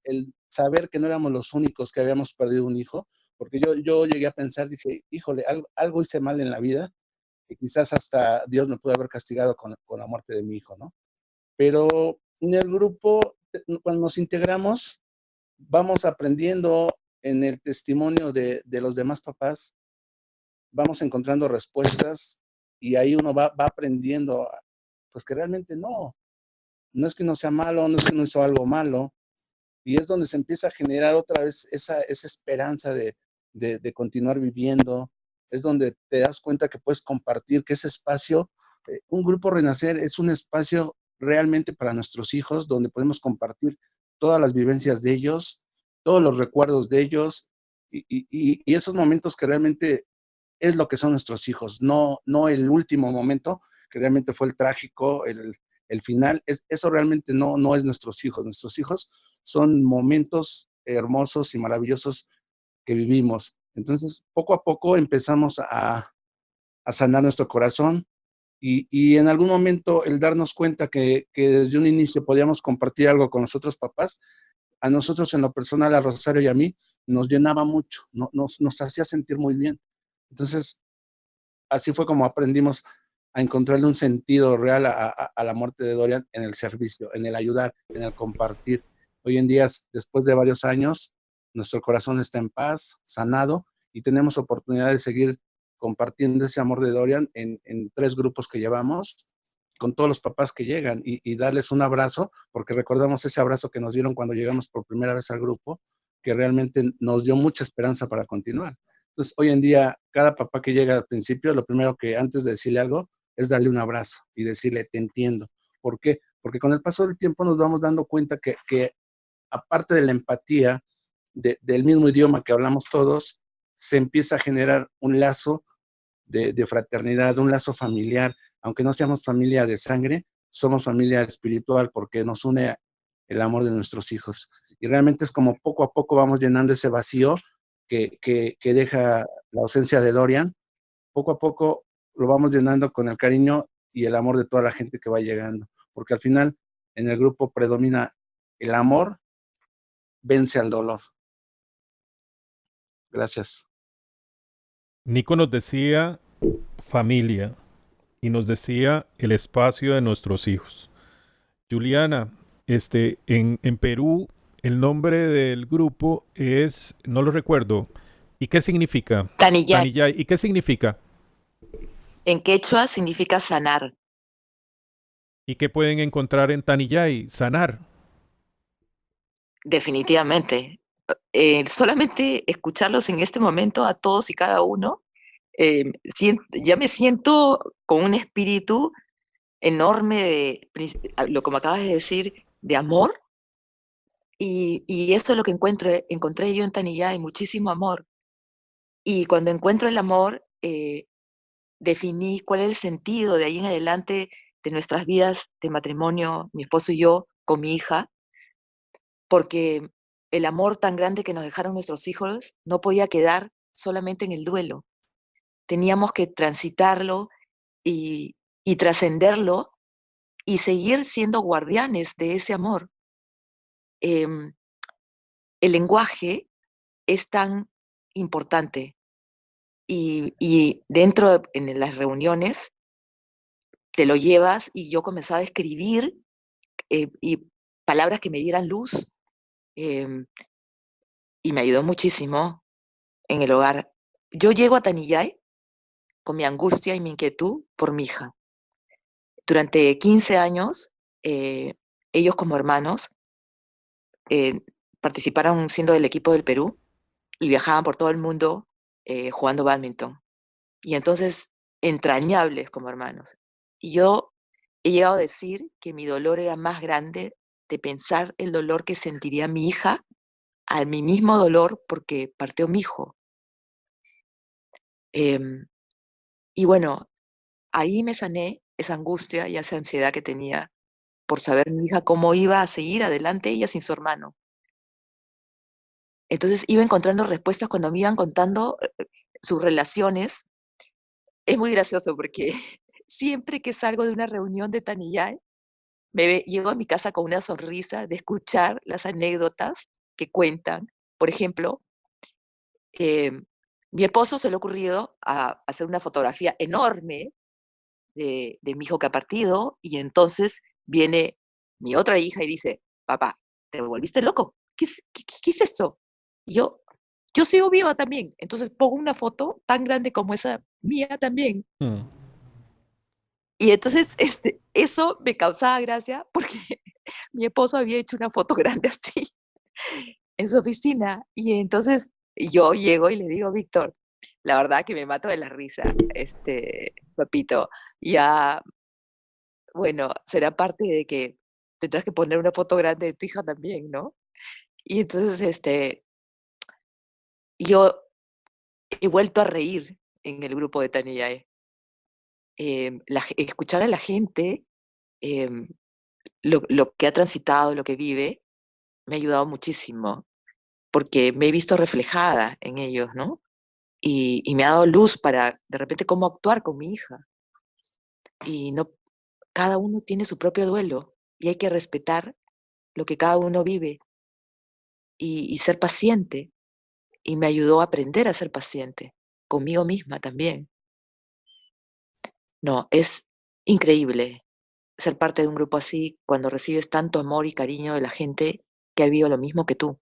saber que no éramos los únicos que habíamos perdido un hijo, porque yo llegué a pensar, dije, híjole, algo hice mal en la vida, que quizás hasta Dios me pudo haber castigado con la muerte de mi hijo, ¿no? Pero en el grupo, cuando nos integramos, vamos aprendiendo en el testimonio de los demás papás, vamos encontrando respuestas y ahí uno va aprendiendo, pues que realmente no es que no sea malo, no es que no hizo algo malo, y es donde se empieza a generar otra vez esa esperanza de continuar viviendo, es donde te das cuenta que puedes compartir, que ese espacio, un grupo Renacer es un espacio realmente para nuestros hijos, donde podemos compartir todas las vivencias de ellos, todos los recuerdos de ellos, y esos momentos que realmente es lo que son nuestros hijos, no el último momento, que realmente fue el trágico, el final, eso realmente no es nuestros hijos son momentos hermosos y maravillosos que vivimos. Entonces, poco a poco empezamos a sanar nuestro corazón y en algún momento el darnos cuenta que desde un inicio podíamos compartir algo con los otros papás, a nosotros en lo personal, a Rosario y a mí, nos llenaba mucho, nos hacía sentir muy bien. Entonces, así fue como aprendimos a encontrarle un sentido real a la muerte de Dorian en el servicio, en el ayudar, en el compartir. Hoy en día, después de varios años, nuestro corazón está en paz, sanado, y tenemos oportunidad de seguir compartiendo ese amor de Dorian en 3 grupos que llevamos, con todos los papás que llegan, y darles un abrazo, porque recordamos ese abrazo que nos dieron cuando llegamos por primera vez al grupo, que realmente nos dio mucha esperanza para continuar. Entonces, hoy en día, cada papá que llega al principio, lo primero que antes de decirle algo, es darle un abrazo y decirle, te entiendo. ¿Por qué? Porque con el paso del tiempo nos vamos dando cuenta que aparte de la empatía, del mismo idioma que hablamos todos, se empieza a generar un lazo de fraternidad, un lazo familiar. Aunque no seamos familia de sangre, somos familia espiritual porque nos une el amor de nuestros hijos. Y realmente es como poco a poco vamos llenando ese vacío que deja la ausencia de Dorian. Poco a poco lo vamos llenando con el cariño y el amor de toda la gente que va llegando. Porque al final en el grupo predomina el amor, vence al dolor. Gracias. Nico nos decía familia y nos decía el espacio de nuestros hijos. Juliana, en Perú el nombre del grupo es, no lo recuerdo. ¿Y qué significa? Tanillay. Tanillay. ¿Y qué significa? En quechua significa sanar. ¿Y qué pueden encontrar en Tanillay? Sanar. Definitivamente. Solamente escucharlos en este momento a todos y cada uno, ya me siento con un espíritu enorme lo como acabas de decir, de amor, y eso es lo que encontré yo en Tanillay, muchísimo amor. Y cuando encuentro el amor, definí cuál es el sentido de ahí en adelante de nuestras vidas de matrimonio, mi esposo y yo, con mi hija, porque el amor tan grande que nos dejaron nuestros hijos no podía quedar solamente en el duelo. Teníamos que transitarlo y trascenderlo y seguir siendo guardianes de ese amor. El lenguaje es tan importante y dentro en las reuniones te lo llevas, y yo comenzaba a escribir y palabras que me dieran luz, y me ayudó muchísimo en el hogar. Yo llego a Tanillay con mi angustia y mi inquietud por mi hija. Durante 15 años, ellos como hermanos participaron siendo del equipo del Perú y viajaban por todo el mundo jugando bádminton. Y entonces, entrañables como hermanos. Y yo he llegado a decir que mi dolor era más grande de pensar el dolor que sentiría mi hija a mi mismo dolor porque partió mi hijo. Y bueno, ahí me sané esa angustia y esa ansiedad que tenía por saber mi hija cómo iba a seguir adelante ella sin su hermano. Entonces iba encontrando respuestas cuando me iban contando sus relaciones. Es muy gracioso porque siempre que salgo de una reunión de Tanillay, llego a mi casa con una sonrisa de escuchar las anécdotas que cuentan. Por ejemplo, mi esposo se le ha ocurrido a hacer una fotografía enorme de mi hijo que ha partido, y entonces viene mi otra hija y dice, papá, ¿te volviste loco? ¿Qué es eso? Y yo sigo viva también. Entonces pongo una foto tan grande como esa mía también. Y entonces eso me causaba gracia porque mi esposo había hecho una foto grande así en su oficina. Y entonces yo llego y le digo, Víctor, la verdad que me mato de la risa, papito. Ya, bueno, será parte de que tendrás que poner una foto grande de tu hija también, ¿no? Y entonces yo he vuelto a reír en el grupo de Tanillay. Escuchar a la gente, lo que ha transitado, lo que vive, me ha ayudado muchísimo, porque me he visto reflejada en ellos, ¿no? Y me ha dado luz para, de repente, cómo actuar con mi hija. Y no, cada uno tiene su propio duelo, y hay que respetar lo que cada uno vive y ser paciente. Y me ayudó a aprender a ser paciente, conmigo misma también. No, es increíble ser parte de un grupo así cuando recibes tanto amor y cariño de la gente que ha vivido lo mismo que tú.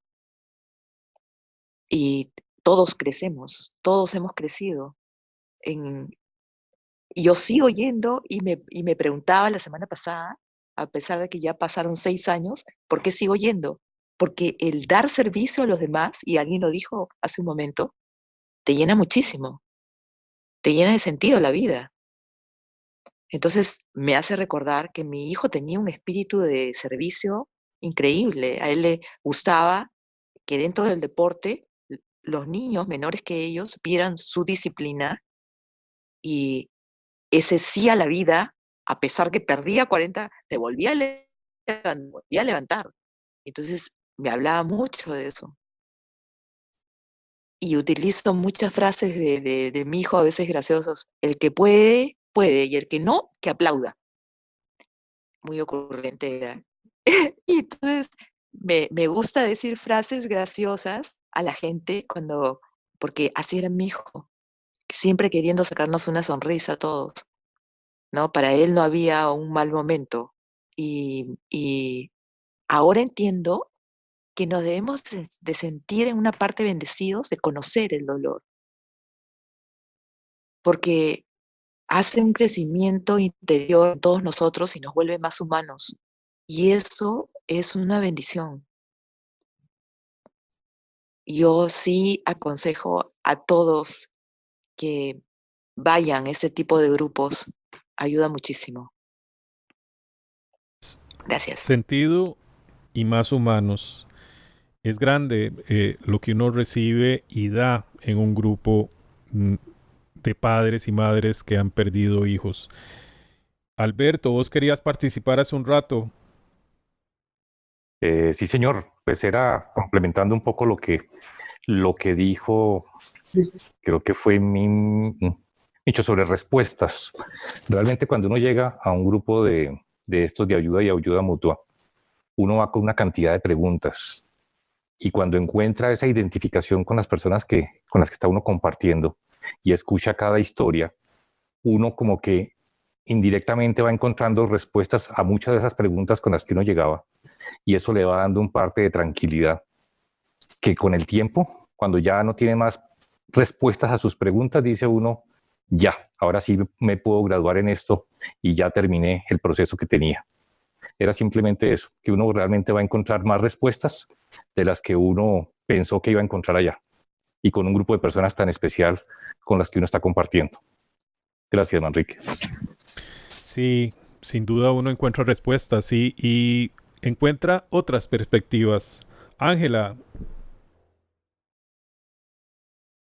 Y todos crecemos, todos hemos crecido. En, y yo sigo yendo y me preguntaba la semana pasada, a pesar de que ya pasaron 6 años, ¿por qué sigo yendo? Porque el dar servicio a los demás, y alguien lo dijo hace un momento, te llena muchísimo, te llena de sentido la vida. Entonces me hace recordar que mi hijo tenía un espíritu de servicio increíble. A él le gustaba que dentro del deporte los niños menores que ellos vieran su disciplina y ese sí a la vida, a pesar que perdía 40, te volvía a levantar. Entonces me hablaba mucho de eso. Y utilizo muchas frases de mi hijo, a veces graciosos. El que puede, puede, y el que no, que aplauda. Muy ocurrente era. Y entonces me gusta decir frases graciosas a la gente porque así era mi hijo, siempre queriendo sacarnos una sonrisa a todos, ¿no? Para él no había un mal momento. Y ahora entiendo que nos debemos de sentir en una parte bendecidos de conocer el dolor, porque hace un crecimiento interior en todos nosotros y nos vuelve más humanos. Y eso es una bendición. Yo sí aconsejo a todos que vayan a ese tipo de grupos. Ayuda muchísimo. Gracias. Sentido y más humanos. Es grande lo que uno recibe y da en un grupo de padres y madres que han perdido hijos. Alberto, vos querías participar hace un rato. Sí, señor, pues era complementando un poco lo que dijo, creo que fue Micho sobre respuestas. Realmente cuando uno llega a un grupo de estos de ayuda y ayuda mutua, uno va con una cantidad de preguntas y cuando encuentra esa identificación con las personas con las que está uno compartiendo y escucha cada historia, uno como que indirectamente va encontrando respuestas a muchas de esas preguntas con las que uno llegaba y eso le va dando un parte de tranquilidad que con el tiempo, cuando ya no tiene más respuestas a sus preguntas, dice uno, ya, ahora sí me puedo graduar en esto y ya terminé el proceso que tenía. Era simplemente eso, que uno realmente va a encontrar más respuestas de las que uno pensó que iba a encontrar allá y con un grupo de personas tan especial con las que uno está compartiendo. Gracias, Manrique. Sí, sin duda uno encuentra respuestas, sí, y encuentra otras perspectivas. Ángela.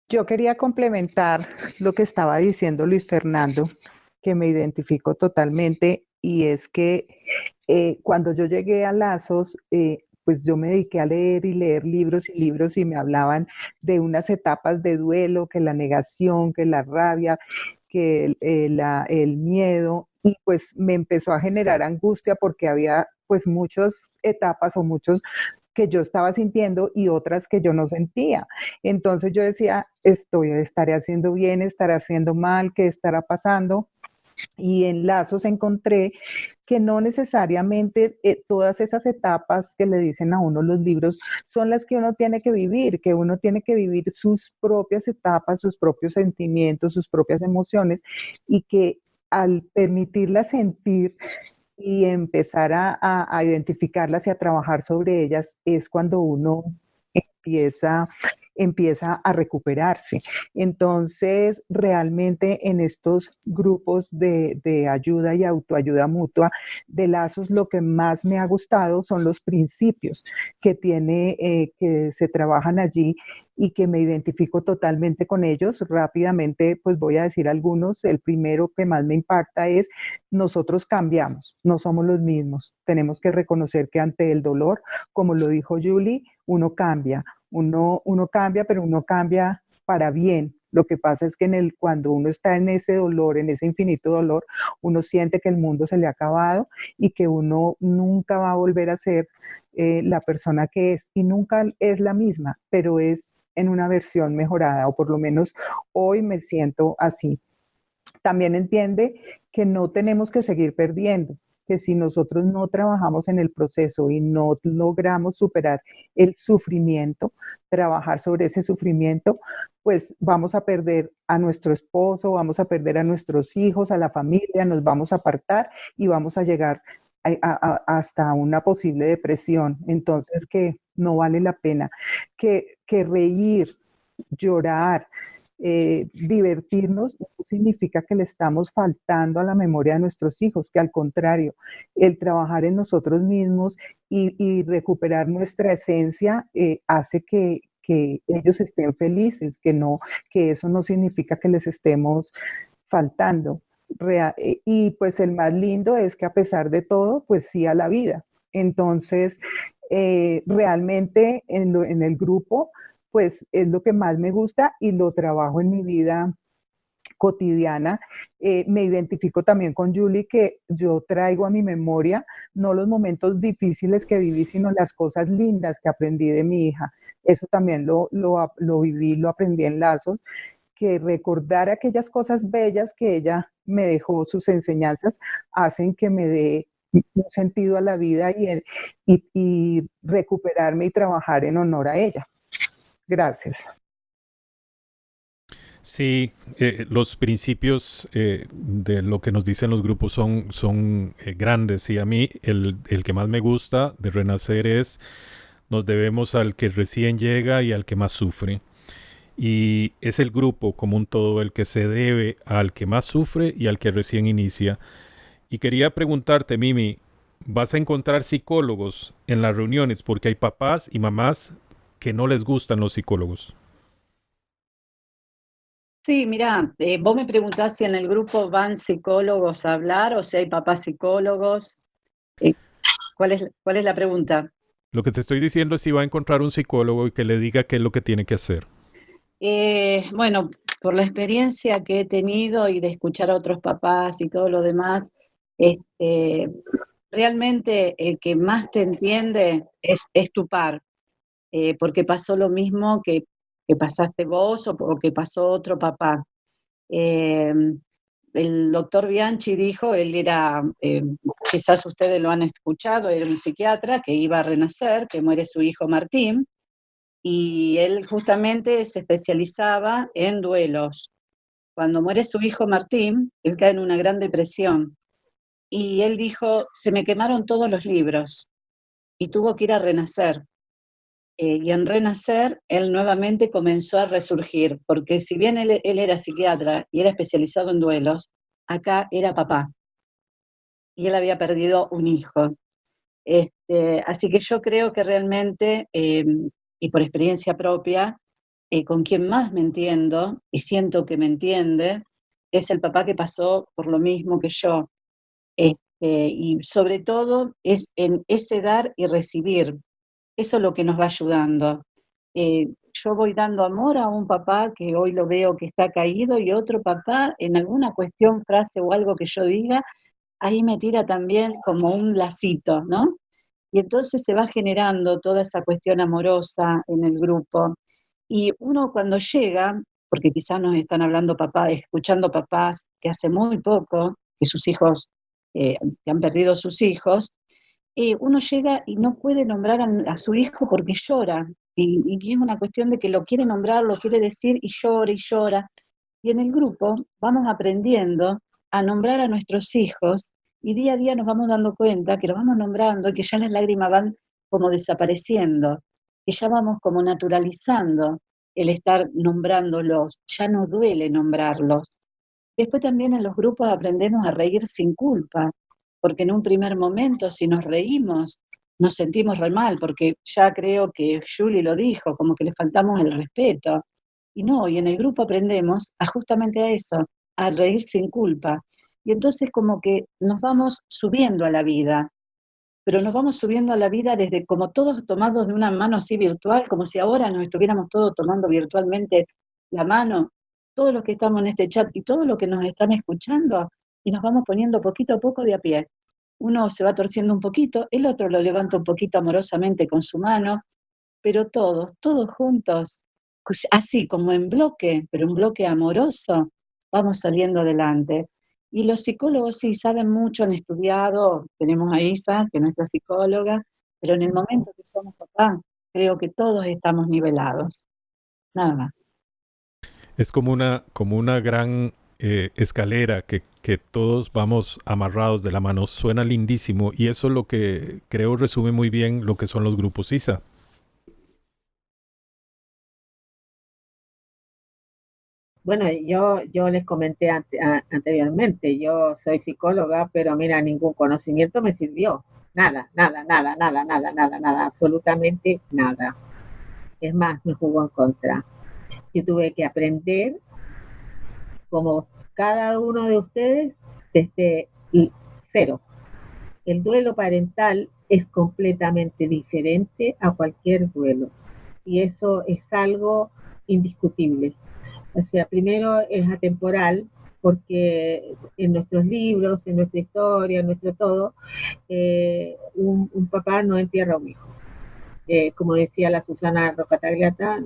Yo quería complementar lo que estaba diciendo Luis Fernando, que me identifico totalmente, y es que cuando yo llegué a Lazos, pues yo me dediqué a leer y leer libros y libros y me hablaban de unas etapas de duelo, que la negación, que la rabia, que el miedo, y pues me empezó a generar angustia porque había pues muchas etapas o muchos que yo estaba sintiendo y otras que yo no sentía. Entonces yo decía, estaré haciendo bien, estaré haciendo mal, ¿qué estará pasando? Y en Lazos encontré que no necesariamente todas esas etapas que le dicen a uno los libros son las que uno tiene que vivir, que uno tiene que vivir sus propias etapas, sus propios sentimientos, sus propias emociones y que al permitirlas sentir y empezar a identificarlas y a trabajar sobre ellas es cuando uno empieza, empieza a recuperarse. Entonces, realmente en estos grupos de ayuda y autoayuda mutua de Lazos, lo que más me ha gustado son los principios que tiene, que se trabajan allí y que me identifico totalmente con ellos. Rápidamente, pues voy a decir algunos. El primero que más me impacta es nosotros cambiamos, no somos los mismos. Tenemos que reconocer que ante el dolor, como lo dijo Julie, uno cambia, uno cambia, pero uno cambia para bien. Lo que pasa es que cuando uno está en ese dolor, en ese infinito dolor, uno siente que el mundo se le ha acabado y que uno nunca va a volver a ser la persona que es y nunca es la misma, pero es en una versión mejorada o por lo menos hoy me siento así. también entiende que no tenemos que seguir perdiendo, que si nosotros no trabajamos en el proceso y no logramos superar el sufrimiento, trabajar sobre ese sufrimiento, pues vamos a perder a nuestro esposo, vamos a perder a nuestros hijos, a la familia, nos vamos a apartar y vamos a llegar hasta una posible depresión. Entonces, que no vale la pena, que reír, llorar, divertirnos no significa que le estamos faltando a la memoria de nuestros hijos, que al contrario, el trabajar en nosotros mismos y recuperar nuestra esencia hace que ellos estén felices, que eso no significa que les estemos faltando. Y pues el más lindo es que a pesar de todo, pues sí a la vida. Entonces, realmente en el grupo, pues es lo que más me gusta y lo trabajo en mi vida cotidiana. Me identifico también con Julie, que yo traigo a mi memoria no los momentos difíciles que viví, sino las cosas lindas que aprendí de mi hija. Eso también lo viví, lo aprendí en Lazos, que recordar aquellas cosas bellas que ella me dejó, sus enseñanzas, hacen que me dé un sentido a la vida y recuperarme y trabajar en honor a ella. Gracias. Sí, los principios de lo que nos dicen los grupos son grandes, y a mí el que más me gusta de Renacer es: nos debemos al que recién llega y al que más sufre. Y es el grupo como un todo el que se debe al que más sufre y al que recién inicia. Y quería preguntarte, Mimi, ¿vas a encontrar psicólogos en las reuniones? Porque hay papás y mamás que no les gustan los psicólogos. Sí, mira, vos me preguntás si en el grupo van psicólogos a hablar o si hay papás psicólogos. ¿Cuál es la pregunta? Lo que te estoy diciendo es si va a encontrar un psicólogo y que le diga qué es lo que tiene que hacer. Bueno, por la experiencia que he tenido y de escuchar a otros papás y todo lo demás, realmente el que más te entiende es tu par, porque pasó lo mismo que pasaste vos o que pasó otro papá. El doctor Bianchi dijo, él era, quizás ustedes lo han escuchado, era un psiquiatra que iba a renacer, que muere su hijo Martín, y él justamente se especializaba en duelos. Cuando muere su hijo Martín, él cae en una gran depresión, y él dijo, se me quemaron todos los libros, y tuvo que ir a renacer. Y en Renacer, él nuevamente comenzó a resurgir, porque si bien él era psiquiatra y era especializado en duelos, acá era papá, y él había perdido un hijo. Así que yo creo que realmente, y por experiencia propia, con quien más me entiendo, y siento que me entiende, es el papá que pasó por lo mismo que yo. Y sobre todo es en ese dar y recibir. Eso es lo que nos va ayudando. Yo voy dando amor a un papá que hoy lo veo que está caído, y otro papá, en alguna cuestión, frase o algo que yo diga, ahí me tira también como un lacito, ¿no? Y entonces se va generando toda esa cuestión amorosa en el grupo. Y uno cuando llega, porque quizás nos están hablando papás, escuchando papás que hace muy poco, que sus hijos, que han perdido sus hijos, uno llega y no puede nombrar a su hijo porque llora, y es una cuestión de que lo quiere nombrar, lo quiere decir, y llora y llora. Y en el grupo vamos aprendiendo a nombrar a nuestros hijos, y día a día nos vamos dando cuenta que los vamos nombrando y que ya las lágrimas van como desapareciendo, que ya vamos como naturalizando el estar nombrándolos, ya no duele nombrarlos. Después también en los grupos aprendemos a reír sin culpa, porque en un primer momento si nos reímos nos sentimos re mal, porque ya creo que Julie lo dijo, como que le faltamos el respeto. Y no, y en el grupo aprendemos justamente a eso, a reír sin culpa. Y entonces como que nos vamos subiendo a la vida, pero nos vamos subiendo a la vida desde como todos tomados de una mano así virtual, como si ahora nos estuviéramos todos tomando virtualmente la mano, todos los que estamos en este chat y todos los que nos están escuchando, y nos vamos poniendo poquito a poco de a pie. Uno se va torciendo un poquito, el otro lo levanta un poquito amorosamente con su mano, pero todos juntos, así como en bloque, pero un bloque amoroso, vamos saliendo adelante. Y los psicólogos sí saben mucho, han estudiado, tenemos a Isa, que es nuestra psicóloga, pero en el momento que somos papás, creo que todos estamos nivelados, nada más. Es como una gran escalera que todos vamos amarrados de la mano. Suena lindísimo y eso es lo que creo resume muy bien lo que son los grupos ISA. Bueno, yo les comenté anteriormente, yo soy psicóloga, pero mira, ningún conocimiento me sirvió. Nada, nada, nada, nada, nada, nada, nada, absolutamente nada. Es más, me jugó en contra. Yo tuve que aprender, como cada uno de ustedes, desde cero. El duelo parental es completamente diferente a cualquier duelo. Y eso es algo indiscutible. O sea, primero es atemporal, porque en nuestros libros, en nuestra historia, en nuestro todo, un papá no entierra a un hijo. Como decía la Susana Rocatagliata,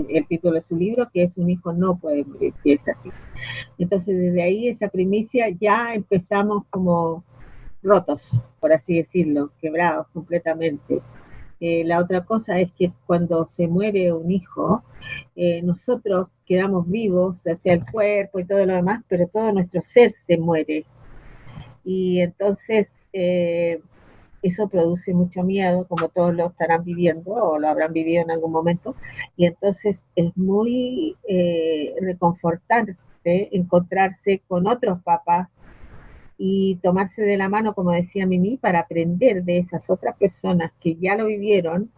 el título de su libro, que es un hijo no puede morir, que es así. Entonces, desde ahí, esa primicia, ya empezamos como rotos, por así decirlo, quebrados completamente. La otra cosa es que cuando se muere un hijo, nosotros quedamos vivos, hacia el cuerpo y todo lo demás, pero todo nuestro ser se muere. Y entonces eso produce mucho miedo, como todos lo estarán viviendo o lo habrán vivido en algún momento. Y entonces es muy reconfortante encontrarse con otros papás y tomarse de la mano, como decía Mimi, para aprender de esas otras personas que ya lo vivieron,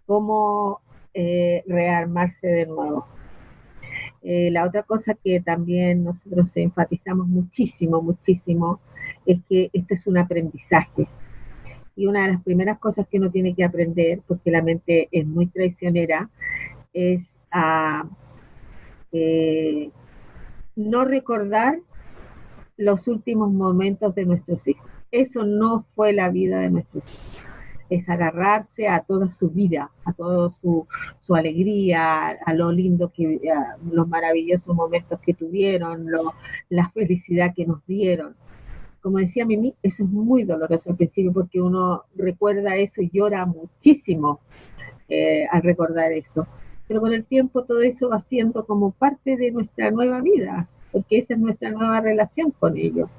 cómo rearmarse de nuevo. La otra cosa que también nosotros enfatizamos muchísimo, muchísimo, es que esto es un aprendizaje. Y una de las primeras cosas que uno tiene que aprender, porque la mente es muy traicionera, es a no recordar los últimos momentos de nuestros hijos. Eso no fue la vida de nuestros hijos. Es agarrarse a toda su vida, a toda su alegría, a lo lindo a los maravillosos momentos que tuvieron, la felicidad que nos dieron. Como decía Mimi, eso es muy doloroso al principio porque uno recuerda eso y llora muchísimo al recordar eso. Pero con el tiempo todo eso va siendo como parte de nuestra nueva vida, porque esa es nuestra nueva relación con ellos.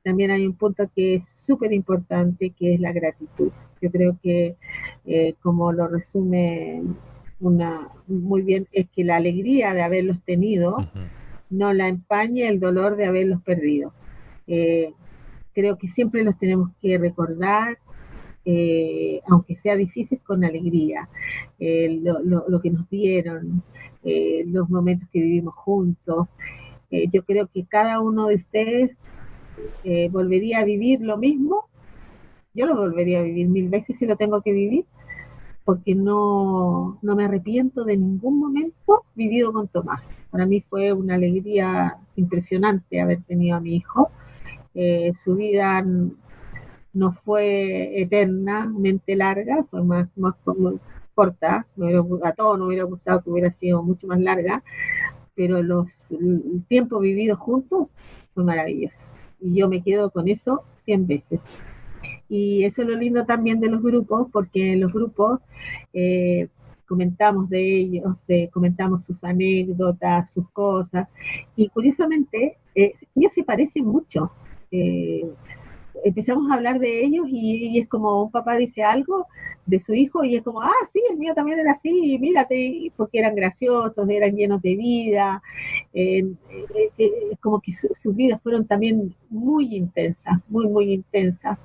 También hay un punto que es súper importante, que es la gratitud. Yo creo que, como lo resume muy bien, es que la alegría de haberlos tenido no la empañe el dolor de haberlos perdido. Creo que siempre los tenemos que recordar, aunque sea difícil, con alegría, lo que nos dieron, los momentos que vivimos juntos. Yo creo que cada uno de ustedes volvería a vivir lo mismo. Yo lo volvería a vivir 1000 veces si lo tengo que vivir, porque no me arrepiento de ningún momento vivido con Tomás. Para mí fue una alegría impresionante haber tenido a mi hijo. Su vida no fue eternamente larga, fue más corta. A todos nos hubiera gustado que hubiera sido mucho más larga, pero el tiempo vivido juntos fue maravilloso. Y yo me quedo con eso 100 veces. Y eso es lo lindo también de los grupos, porque en los grupos comentamos de ellos, comentamos sus anécdotas, sus cosas, y curiosamente ellos se parecen mucho. Empezamos a hablar de ellos y es como un papá dice algo de su hijo y es como, sí, el mío también era así, mírate, porque eran graciosos, eran llenos de vida, es como que sus vidas fueron también muy intensas, muy, muy intensas.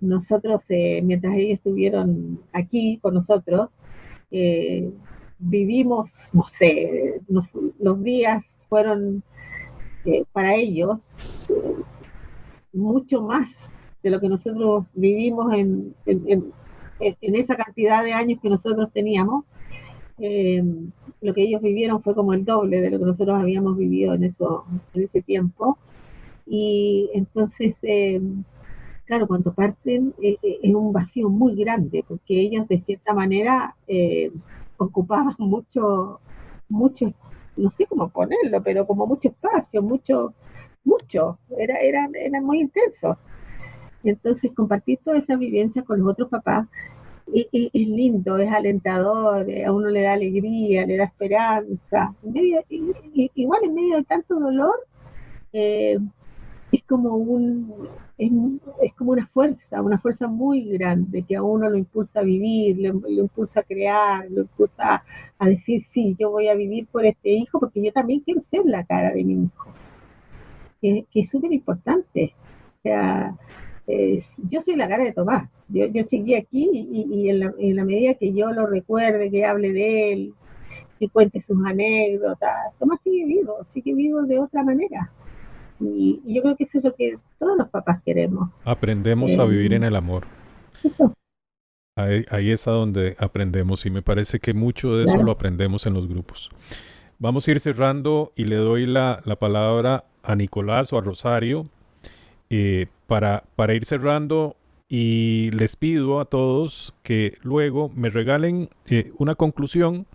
Nosotros, mientras ellos estuvieron aquí con nosotros, vivimos, no sé, los días fueron para ellos mucho más de lo que nosotros vivimos en esa cantidad de años que nosotros teníamos. Lo que ellos vivieron fue como el doble de lo que nosotros habíamos vivido en ese tiempo. Y entonces, claro, cuando parten es un vacío muy grande, porque ellos de cierta manera ocupaban mucho no sé cómo ponerlo, pero como mucho espacio, mucho, era muy intenso. Entonces compartir toda esa vivencia con los otros papás es lindo, es alentador, a uno le da alegría, le da esperanza. Igual en medio de tanto dolor, eh, es como es como una fuerza muy grande que a uno lo impulsa a vivir, lo impulsa a crear, lo impulsa a decir, sí, yo voy a vivir por este hijo porque yo también quiero ser la cara de mi hijo, que es súper importante. O sea, yo soy la cara de Tomás. Yo seguí aquí y en la medida que yo lo recuerde, que hable de él, que cuente sus anécdotas, Tomás sigue vivo de otra manera. Y yo creo que eso es lo que todos los papás queremos. Aprendemos a vivir en el amor. Eso, Ahí es a donde aprendemos y me parece que mucho de eso claro. lo aprendemos en los grupos. Vamos a ir cerrando y le doy la palabra a Nicolás o a Rosario para ir cerrando, y les pido a todos que luego me regalen una conclusión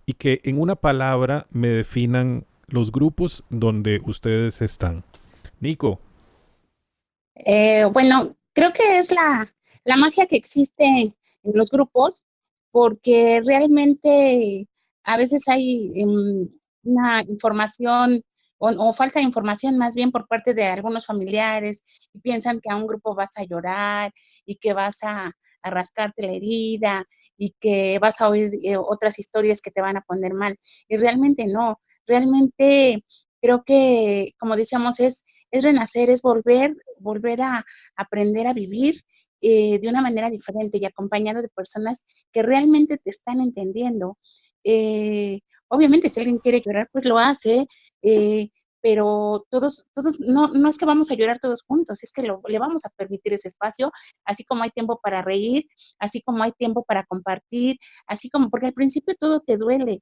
y que en una palabra me definan los grupos donde ustedes están. Nico. Bueno, creo que es la magia que existe en los grupos, porque realmente a veces hay una información o falta de información más bien por parte de algunos familiares, y piensan que a un grupo vas a llorar y que vas a rascarte la herida y que vas a oír otras historias que te van a poner mal. Y realmente no, realmente creo que, como decíamos, es renacer, es volver a aprender a vivir de una manera diferente y acompañado de personas que realmente te están entendiendo. Obviamente, si alguien quiere llorar, pues lo hace, eh, pero todos, no es que vamos a llorar todos juntos, es que le vamos a permitir ese espacio, así como hay tiempo para reír, así como hay tiempo para compartir, así como, porque al principio todo te duele,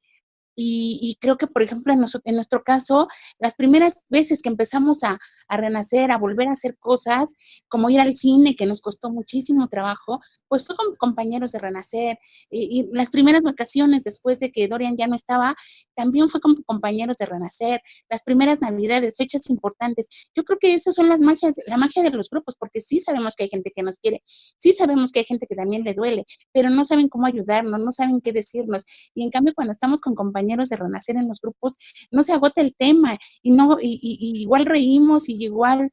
y creo que, por ejemplo, en nuestro caso, las primeras veces que empezamos a renacer, a volver a hacer cosas, como ir al cine, que nos costó muchísimo trabajo, pues fue con compañeros de renacer. Y las primeras vacaciones después de que Dorian ya no estaba, también fue con compañeros de renacer. Las primeras navidades, fechas importantes. Yo creo que esas son la magia de los grupos, porque sí sabemos que hay gente que nos quiere, sí sabemos que hay gente que también le duele, pero no saben cómo ayudarnos, no saben qué decirnos. Y en cambio, cuando estamos con compañeros de renacer en los grupos, no se agota el tema y no, y igual reímos y igual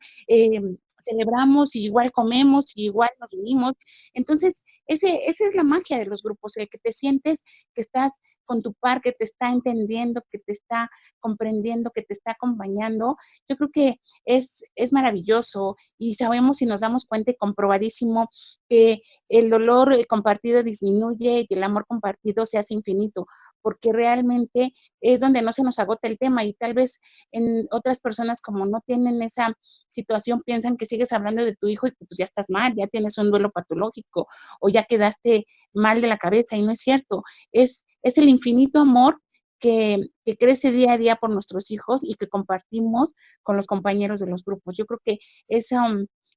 celebramos y igual comemos y igual nos unimos. Entonces, esa es la magia de los grupos, el que te sientes que estás con tu par, que te está entendiendo, que te está comprendiendo, que te está acompañando. Yo creo que es maravilloso, y sabemos y nos damos cuenta y comprobadísimo que el dolor compartido disminuye y el amor compartido se hace infinito, porque realmente es donde no se nos agota el tema, y tal vez en otras personas, como no tienen esa situación, piensan que sigues hablando de tu hijo y que pues ya estás mal, ya tienes un duelo patológico o ya quedaste mal de la cabeza, y no es cierto, es el infinito amor que crece día a día por nuestros hijos y que compartimos con los compañeros de los grupos. Yo creo que esa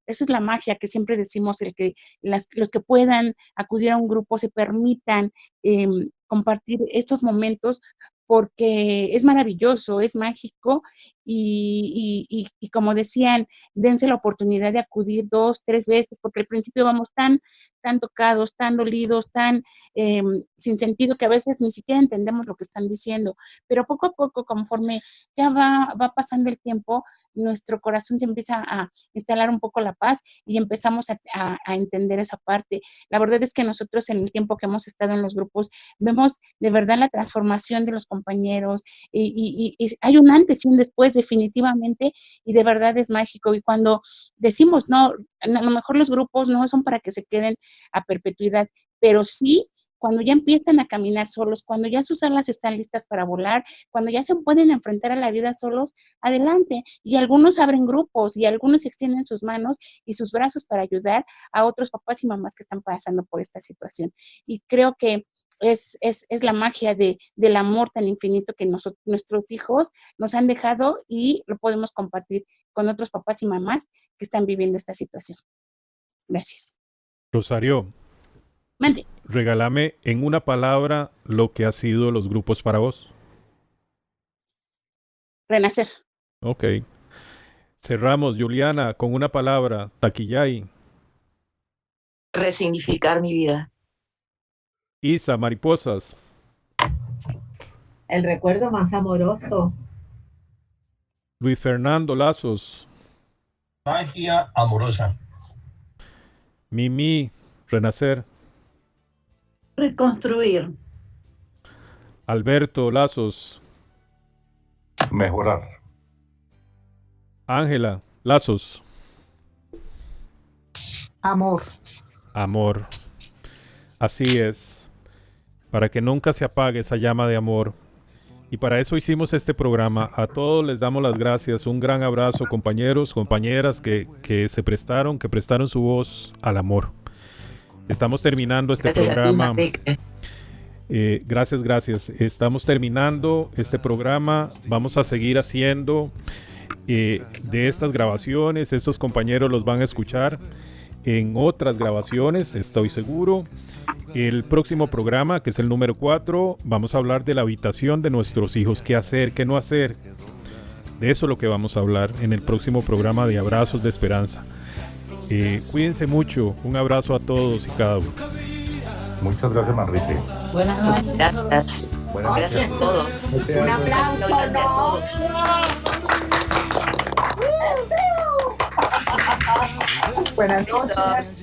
es la magia que siempre decimos, el que los que puedan acudir a un grupo se permitan compartir estos momentos, porque es maravilloso, es mágico, y como decían, dense la oportunidad de acudir 2, 3 veces, porque al principio vamos tan tocados, tan dolidos, tan sin sentido, que a veces ni siquiera entendemos lo que están diciendo, pero poco a poco, conforme ya va pasando el tiempo, nuestro corazón se empieza a instalar un poco la paz y empezamos a entender esa parte. La verdad es que nosotros, en el tiempo que hemos estado en los grupos, vemos de verdad la transformación de los compañeros, y hay un antes y un después definitivamente, y de verdad es mágico. Y cuando decimos, no, a lo mejor los grupos no son para que se queden a perpetuidad, pero sí cuando ya empiezan a caminar solos, cuando ya sus alas están listas para volar, cuando ya se pueden enfrentar a la vida solos, adelante. Y algunos abren grupos y algunos extienden sus manos y sus brazos para ayudar a otros papás y mamás que están pasando por esta situación. Y creo que es la magia del amor tan infinito que nuestros hijos nos han dejado, y lo podemos compartir con otros papás y mamás que están viviendo esta situación. Gracias. Rosario, Mande. regálame en una palabra lo que ha sido los grupos para vos. renacer. Ok. Cerramos, Juliana, con una palabra, taquillay. Resignificar mi vida. Isa, mariposas. El recuerdo más amoroso. Luis Fernando, lazos. Magia amorosa. Mimi, renacer. Reconstruir. Alberto, lazos. Mejorar. Ángela, lazos. Amor. Amor. Así es. Para que nunca se apague esa llama de amor. Y para eso hicimos este programa. A todos les damos las gracias. Un gran abrazo, compañeros, compañeras que prestaron su voz al amor. Estamos terminando este programa. Gracias. Estamos terminando este programa. Vamos a seguir haciendo de estas grabaciones. Estos compañeros los van a escuchar en otras grabaciones, estoy seguro. El próximo programa, que es el número 4, vamos a hablar de la habitación de nuestros hijos. ¿Qué hacer? ¿Qué no hacer? De eso es lo que vamos a hablar en el próximo programa de Abrazos de Esperanza. Cuídense mucho. Un abrazo a todos y cada uno. Muchas gracias, Manrique. Buenas noches. Gracias. Gracias a todos. Un aplauso. Gracias a todos. Buenas noches.